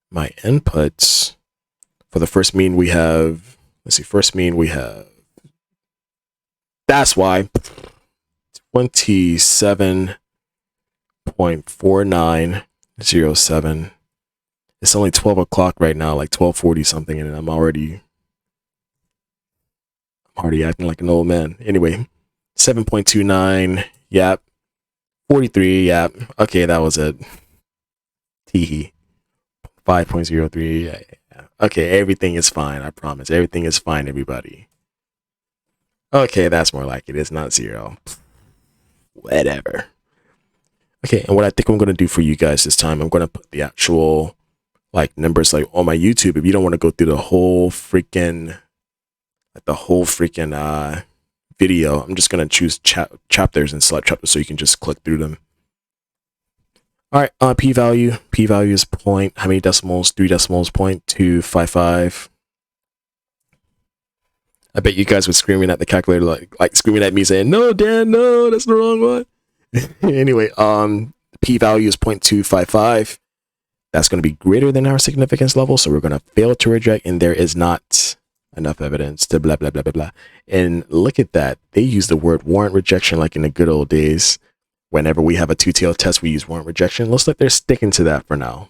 Speaker 1: my inputs. For the first mean we have, let's see, first mean we have, that's why, 27.4907. It's only 12 o'clock right now, like 12:40 something, and I'm already acting like an old man. Anyway, 7.29, yep. 43, yep. Okay, that was it. Teehee. 5.03, yeah. Okay, everything is fine, I promise. Everything is fine, everybody. Okay, that's more like it. It's not 0. Whatever. Okay, and what I think I'm going to do for you guys this time, I'm going to put the actual like numbers like on my YouTube. If you don't want to go through the whole freaking video, I'm just going to choose chapters and select chapters so you can just click through them. All right, p-value is point, how many decimals? 3 decimals, 0.255. I bet you guys were screaming at the calculator, like screaming at me saying, "No, Dan, no, that's the wrong one." Anyway, p-value is 0.255. That's going to be greater than our significance level, so we're going to fail to reject, and there is not enough evidence to blah, blah, blah, blah, blah. And look at that. They use the word warrant rejection like in the good old days. Whenever we have a two-tailed test, we use warrant rejection. Looks like they're sticking to that for now.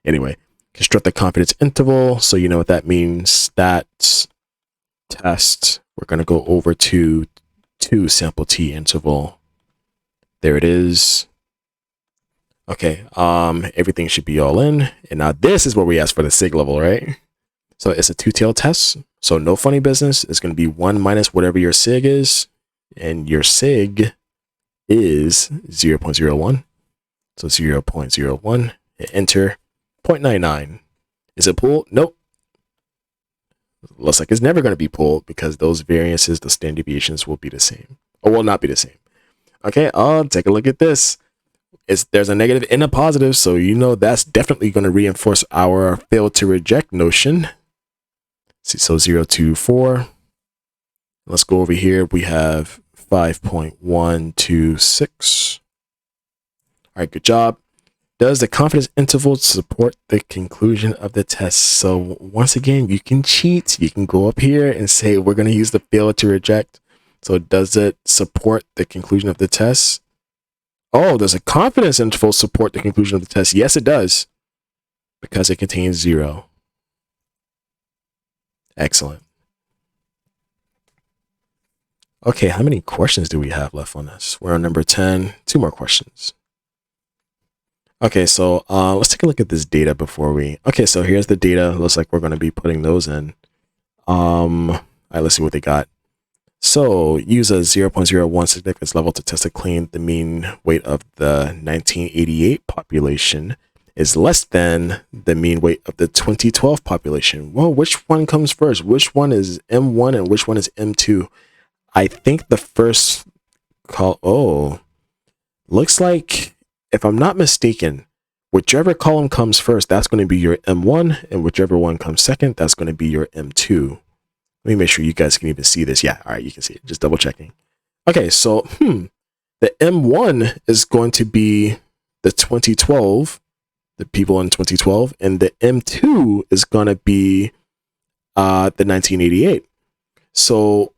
Speaker 1: Anyway, construct the confidence interval, so you know what that means. Stats, test. We're going to go over to 2 sample t interval. There it is. Okay, everything should be all in. And now this is where we ask for the sig level, right? So it's a 2-tailed test. So no funny business. It's going to be 1 minus whatever your sig is. And your sig is 0.01. So 0.01. Hit enter. 0.99. Is it pooled? Nope. Looks like it's never going to be pooled because those variances, the standard deviations will be the same. Or will not be the same. Okay, take a look at this. There's a negative and a positive, so you know that's definitely going to reinforce our fail to reject notion. See, so 0 to 4. Let's go over here. We have 5.126. All right, good job. Does the confidence interval support the conclusion of the test? So once again, you can cheat. You can go up here and say, we're going to use the fail to reject. So does it support the conclusion of the test? Oh, does a confidence interval support the conclusion of the test? Yes, it does. Because it contains 0. Excellent. Okay, how many questions do we have left on this? We're on number 10. 2 more questions. Okay, so let's take a look at this data before we... Okay, so here's the data. Looks like we're going to be putting those in. All right, let's see what they got. So use a 0.01 significance level to test a claim the mean weight of the 1988 population is less than the mean weight of the 2012 population. Well, which one comes first? Which one is M1 and which one is M2? I think the first call... Oh, looks like, if I'm not mistaken, whichever column comes first, that's going to be your M1, and whichever one comes second, that's going to be your M2. Let me make sure you guys can even see this. Yeah, all right, you can see it. Just double checking. Okay, so the M1 is going to be the 2012, the people in 2012, and the M2 is going to be the 1988. So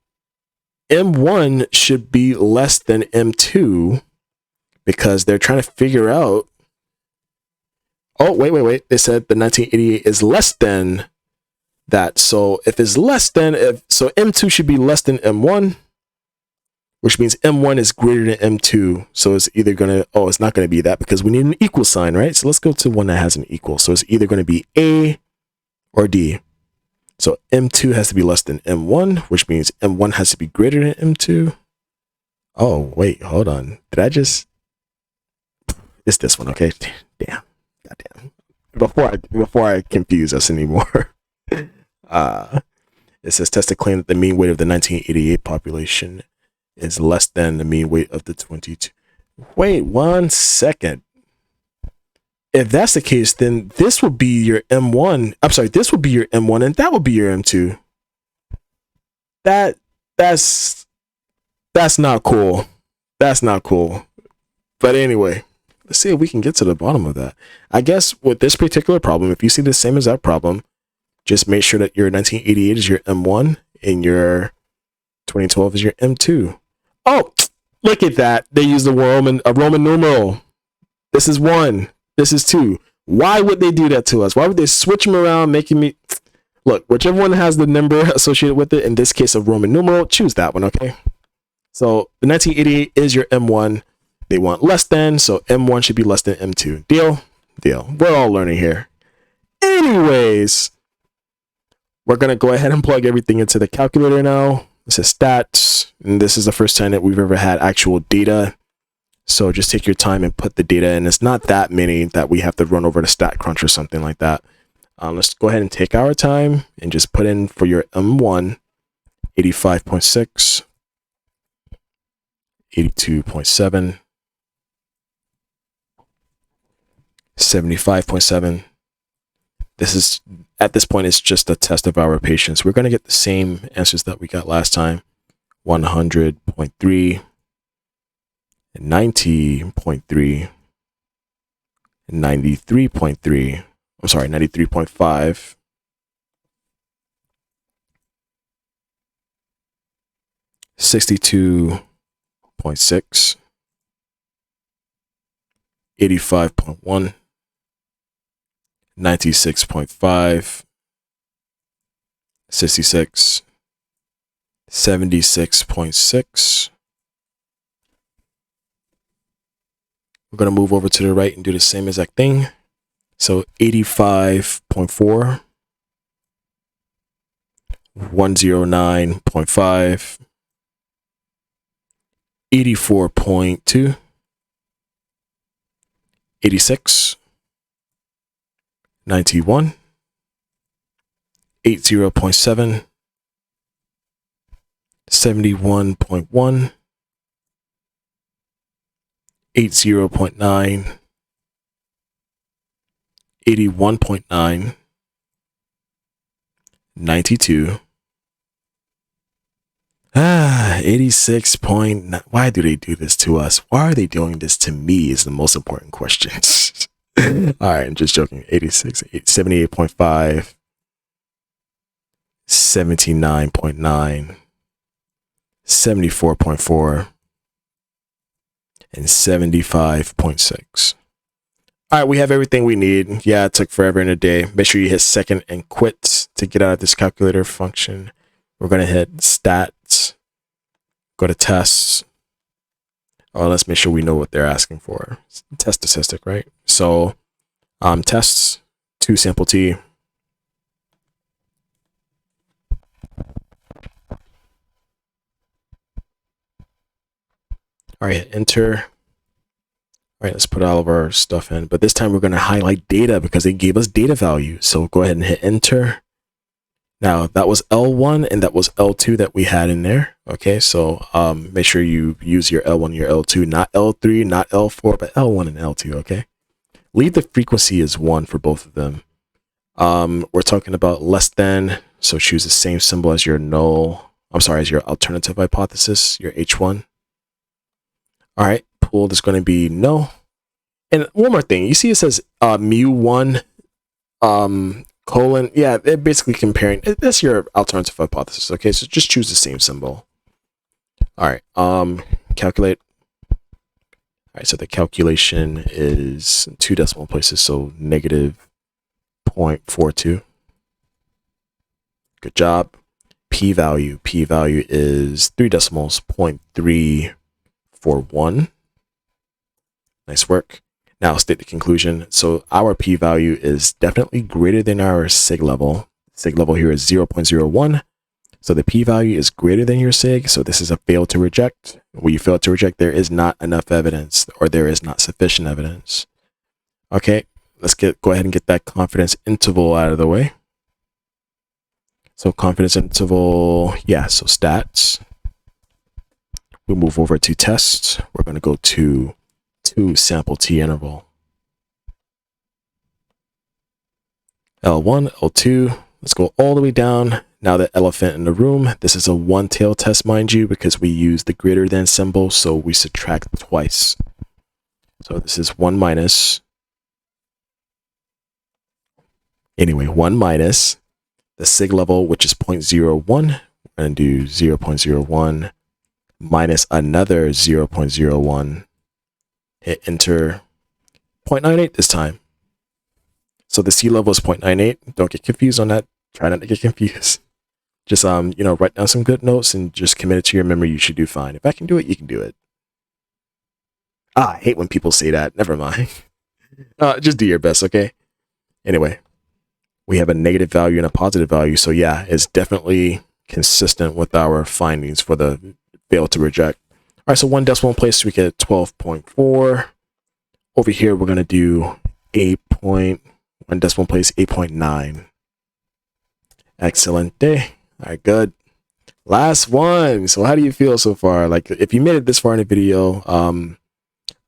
Speaker 1: M1 should be less than M2 because they're trying to figure out. Oh, wait. They said the 1988 is less than that. So if it's less than, so M2 should be less than M1, which means M1 is greater than M2. So it's either going to, it's not going to be that because we need an equal sign, right? So let's go to one that has an equal. So it's either going to be A or D. So M2 has to be less than M1, which means M1 has to be greater than M2. Oh, wait, hold on. Did I just, it's this one, okay? Damn. Goddamn. Before I confuse us anymore. It says test claim that the mean weight of the 1988 population is less than the mean weight of the 22. Wait 1 second. If that's the case, then this would be your M1. I'm sorry, this would be your M1 and that would be your M2. That's not cool. That's not cool. But anyway, let's see if we can get to the bottom of that. I guess with this particular problem, if you see the same exact problem, just make sure that your 1988 is your M1 and your 2012 is your M2. Oh, look at that. They used a Roman numeral. This is 1. This is 2. Why would they do that to us? Why would they switch them around, making me... Look, whichever one has the number associated with it, in this case a Roman numeral, choose that one, okay? So the 1988 is your M1. They want less than, so M1 should be less than M2. Deal? Deal. We're all learning here. Anyways, we're going to go ahead and plug everything into the calculator now. This is stats, and this is the first time that we've ever had actual data. So just take your time and put the data in. It's not that many that we have to run over to StatCrunch or something like that. Let's go ahead and take our time and just put in for your M1, 85.6, 82.7, 75.7. This is, at this point, it's just a test of our patience. We're going to get the same answers that we got last time. 100.3, 90.3, 93.3. I'm sorry, 93.5. 62.6. 85.1. 96.5. 66. 76.6. We're going to move over to the right and do the same exact thing. So 85.4, 109.5, 84.2, 86, 91, 80.7, 71.1, 80.9, 81.9, 92, 86.9. Why do they do this to us? Why are they doing this to me is the most important question. All right, I'm just joking. 86, 78.5, 79.9, 74.4, and 75.6. All right, we have everything we need. Yeah, it took forever in a day. Make sure you hit second and quit to get out of this calculator function. We're going to hit stats, go to tests. Oh, let's make sure we know what they're asking for. Test statistic, right? So tests, 2 sample T. All right, enter. All right, let's put all of our stuff in, but this time we're going to highlight data because they gave us data value. So go ahead and hit enter. Now that was L1 and that was L2 that we had in there. Okay, so make sure you use your L1 and your L2, not L3, not L4, but L1 and L2, okay? Leave the frequency as 1 for both of them. We're talking about less than, So choose the same symbol as your null, as your alternative hypothesis, your H1. All right, pooled is going to be no. And one more thing, you see it says mu1 colon. Yeah, they're basically comparing. That's your alternative hypothesis. Okay, so just choose the same symbol. All right, calculate. All right, so the calculation is 2 decimal places, so negative 0.42. Good job. P-value is 3 decimals, 0.341. Nice work. Now state the conclusion. So our p-value is definitely greater than our sig level. Sig level here is 0.01. So the p-value is greater than your sig. So this is a fail to reject. When you fail to reject, there is not enough evidence, or there is not sufficient evidence. Okay, let's go ahead and get that confidence interval out of the way. So confidence interval, yeah, so stats. We move over to tests. We're going to go to 2 sample t interval. L1, L2, let's go all the way down. Now the elephant in the room, this is a one-tail test, mind you, because we use the greater than symbol, so we subtract twice. So this is 1 minus. Anyway, 1 minus the sig level, which is 0.01. We're going to do 0.01 minus another 0.01. Hit enter. 0.98 this time. So the C level is 0.98. Don't get confused on that. Try not to get confused. Just write down some good notes and just commit it to your memory. You should do fine. If I can do it, you can do it. I hate when people say that. Never mind. Just do your best, okay? Anyway, we have a negative value and a positive value. So yeah, it's definitely consistent with our findings for the fail to reject. All right, so 1 decimal place, we get 12.4. Over here, we're going to do 1 decimal place, 8.9. Excelente. All right, good. Last one. So how do you feel so far? Like, if you made it this far in the video,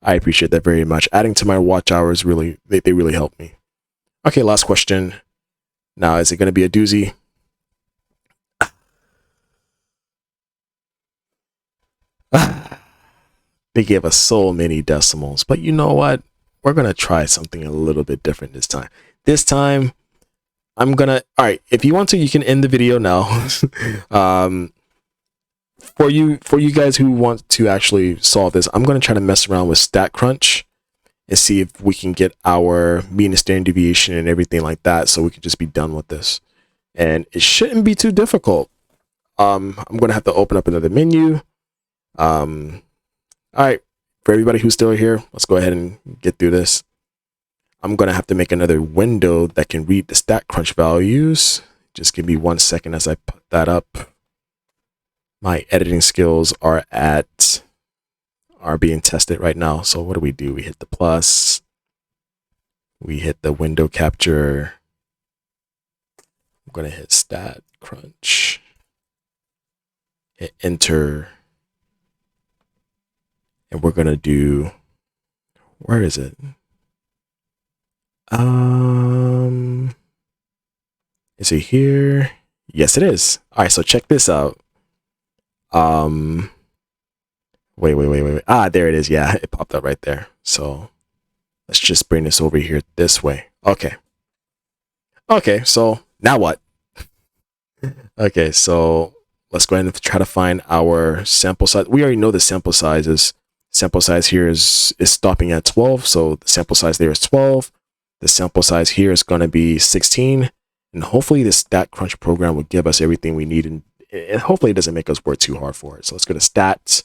Speaker 1: I appreciate that very much. Adding to my watch hours, really, they really help me. Okay, last question. Now, is it going to be a doozy? They gave us so many decimals, but you know what? We're going to try something a little bit different this time. This time, all right, if you want to, you can end the video now. For you guys who want to actually solve this, I'm going to try to mess around with StatCrunch and see if we can get our mean and standard deviation and everything like that, so we can just be done with this. And it shouldn't be too difficult. I'm going to have to open up another menu. All right, for everybody who's still here, let's go ahead and get through this. I'm going to have to make another window that can read the StatCrunch values. Just give me 1 second as I put that up. My editing skills are being tested right now. So what do? We hit the plus. We hit the window capture. I'm going to hit StatCrunch. Hit enter. And we're going to do, where is it? Is it here? Yes, it is. All right, so check this out. Wait. Ah, there it is. Yeah, it popped up right there. So let's just bring this over here this way. Okay. Okay, so now what? Okay, so let's go ahead and try to find our sample size. We already know the sample size is. Sample size here is stopping at 12, so the sample size there is 12. The sample size here is going to be 16, and hopefully this StatCrunch program will give us everything we need, and hopefully it doesn't make us work too hard for it. So let's go to stats.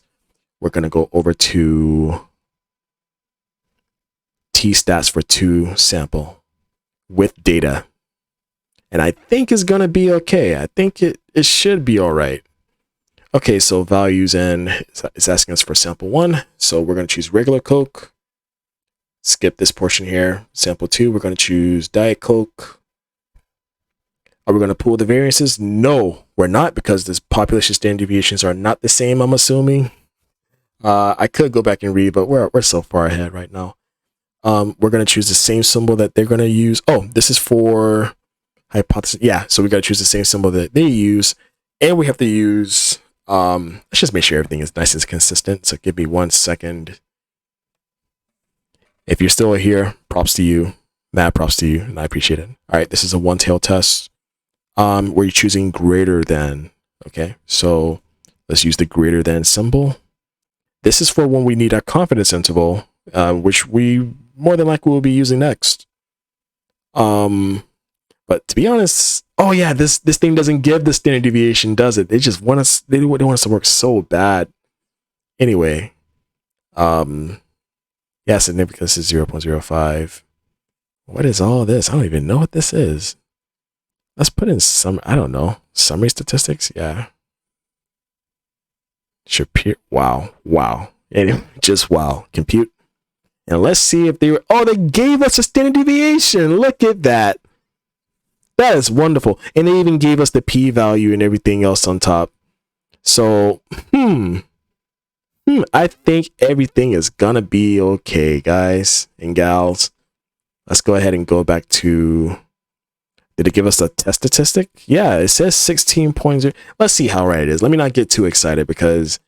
Speaker 1: We're going to go over to t-stats for 2 sample with data, and I think it's going to be okay. I think it should be all right. Okay, so values in, it's asking us for sample 1. So we're going to choose regular Coke. Skip this portion here. Sample 2, we're going to choose Diet Coke. Are we going to pool the variances? No, we're not, because the population standard deviations are not the same, I'm assuming. I could go back and read, but we're so far ahead right now. We're going to choose the same symbol that they're going to use. Oh, this is for hypothesis. Yeah, so we got to choose the same symbol that they use, and we have to use, let's just make sure everything is nice and consistent. So give me 1 second. If you're still here, props to you. Mad props to you, and I appreciate it. All right, this is a one-tail test where you're choosing greater than. Okay, so let's use the greater than symbol. This is for when we need a confidence interval, which we more than likely will be using next. But to be honest, oh yeah, this thing doesn't give the standard deviation, does it? They just want us, they want us to work so bad. Anyway, yeah, significance is 0.05. What is all this? I don't even know what this is. Let's put in some, I don't know, summary statistics. Yeah. Shapiro. Wow. Anyway, just wow. Compute. And let's see if they were, oh, they gave us a standard deviation. Look at that. That is wonderful. And they even gave us the p-value and everything else on top. So, I think everything is gonna be okay, guys and gals. Let's go ahead and go back to, did it give us a test statistic? Yeah, it says 16.0. Let's see how right it is. Let me not get too excited because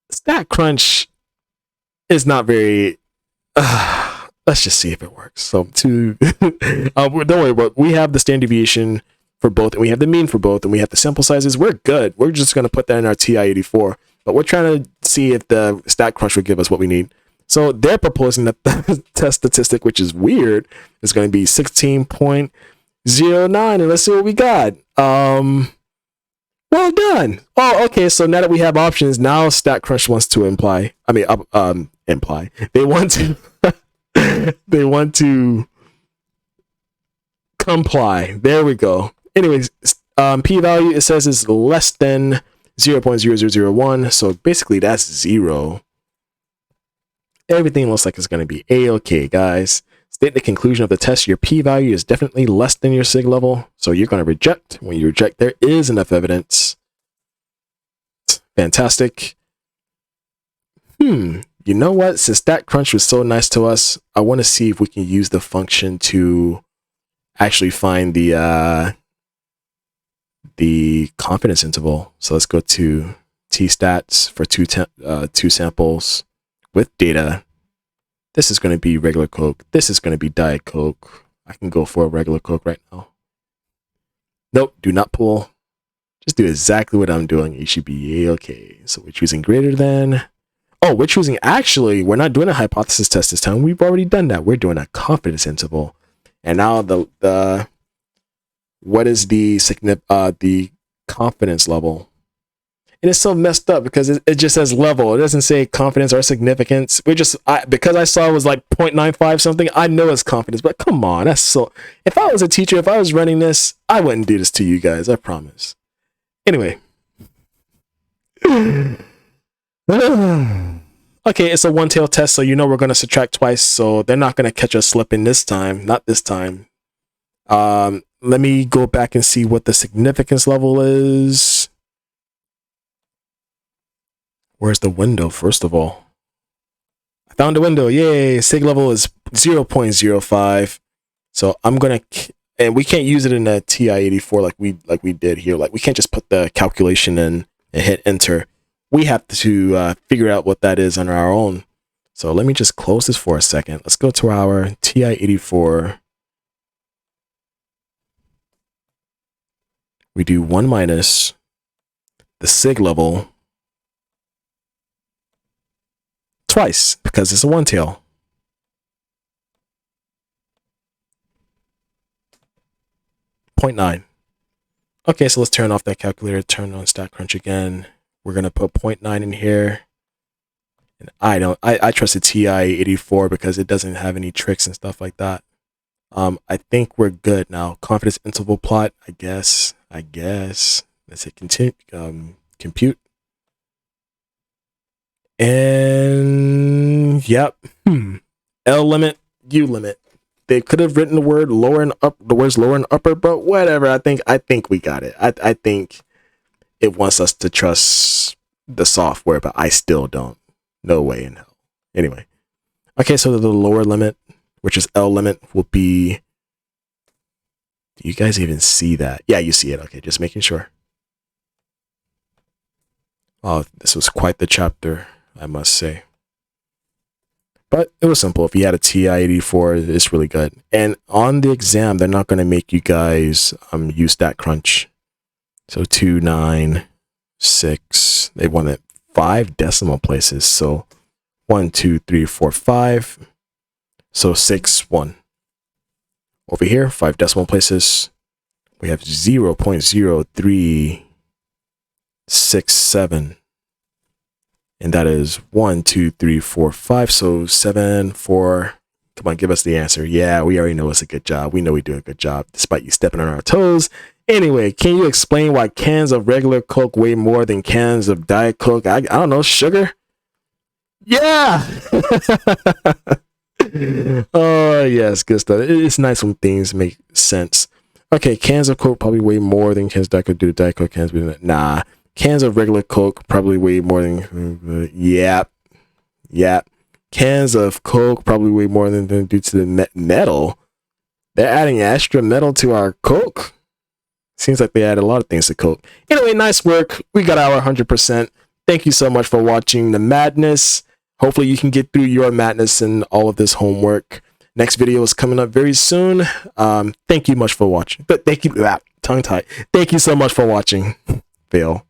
Speaker 1: StatCrunch is not very, let's just see if it works. So don't worry, but we have the standard deviation for both, and we have the mean for both, and we have the sample sizes. We're good. We're just going to put that in our TI-84, but we're trying to see if the StatCrunch would give us what we need. So they're proposing that the test statistic, which is weird, is going to be 16.09, and let's see what we got. Well done. Oh, okay. So now that we have options, now StatCrunch wants to imply. They want to. They want to comply. There we go. Anyways, p-value, it says is less than 0.0001. So basically that's 0. Everything looks like it's going to be a-okay, guys. State the conclusion of the test. Your p-value is definitely less than your sig level. So you're going to reject. When you reject, there is enough evidence. Fantastic. You know what? Since StatCrunch was so nice to us, I want to see if we can use the function to actually find the confidence interval. So let's go to tstats for two samples with data. This is going to be regular Coke. This is going to be Diet Coke. I can go for a regular Coke right now. Nope, do not pull. Just do exactly what I'm doing. You should be okay. So we're choosing greater than. Oh, we're choosing, actually, we're not doing a hypothesis test this time. We've already done that. We're doing a confidence interval. And now what is the confidence level? And it's so messed up because it just says level. It doesn't say confidence or significance. Because I saw it was like 0.95 something, I know it's confidence, but come on, that's so, if I was a teacher, if I was running this, I wouldn't do this to you guys, I promise. Anyway. Okay, it's a one-tail test, so you know we're going to subtract twice, so they're not going to catch us slipping this time. Not this time. Let me go back and see what the significance level is. Where's the window, first of all? I found a window. Yay! Sig level is 0.05. So I'm going to... And we can't use it in a TI-84 like we did here. Like, we can't just put the calculation in and hit enter. We have to figure out what that is on our own. So let me just close this for a second. Let's go to our TI-84. We do 1 minus the sig level twice because it's a one tail. .9. Okay, so let's turn off that calculator, turn on StatCrunch again. We're gonna put 0.9 in here. And I trust the TI-84 because it doesn't have any tricks and stuff like that. I think we're good now. Confidence interval plot, I guess. Let's hit continue, compute. And yep. L limit, U limit. They could have written the word lower and up, the words lower and upper, but whatever. I think we got it. I think it wants us to trust the software, but I still don't. No way in hell. Anyway. Okay, so the lower limit, which is L limit, will be Do you guys even see that? Yeah, you see it. Okay, just making sure. Oh, this was quite the chapter, I must say. But it was simple. If you had a TI-84, it's really good. And on the exam, they're not going to make you guys use StatCrunch. So 296. They wanted 5 decimal places. So 1, 2, 3, 4, 5. So 6, 1. Over here, 5 decimal places. We have 0.0367. And that is 1, 2, 3, 4, 5. So 7, 4. Come on, give us the answer. Yeah, we already know it's a good job. We know we do a good job, despite you stepping on our toes. Anyway, can you explain why cans of regular Coke weigh more than cans of Diet Coke? I don't know, sugar? Yeah! Oh, yes, good stuff. It's nice when things make sense. Okay, cans of Coke probably weigh more than cans of Diet Coke due to Diet Coke cans. Nah. Cans of regular Coke probably weigh more than... Yep. Cans of Coke probably weigh more than due to the metal. They're adding extra metal to our Coke. Seems like they add a lot of things to Coke. Anyway, nice work. We got our 100%. Thank you so much for watching the madness. Hopefully you can get through your madness and all of this homework. Next video is coming up very soon. Thank you much for watching. But thank you. Tongue tied. Thank you so much for watching. Fail.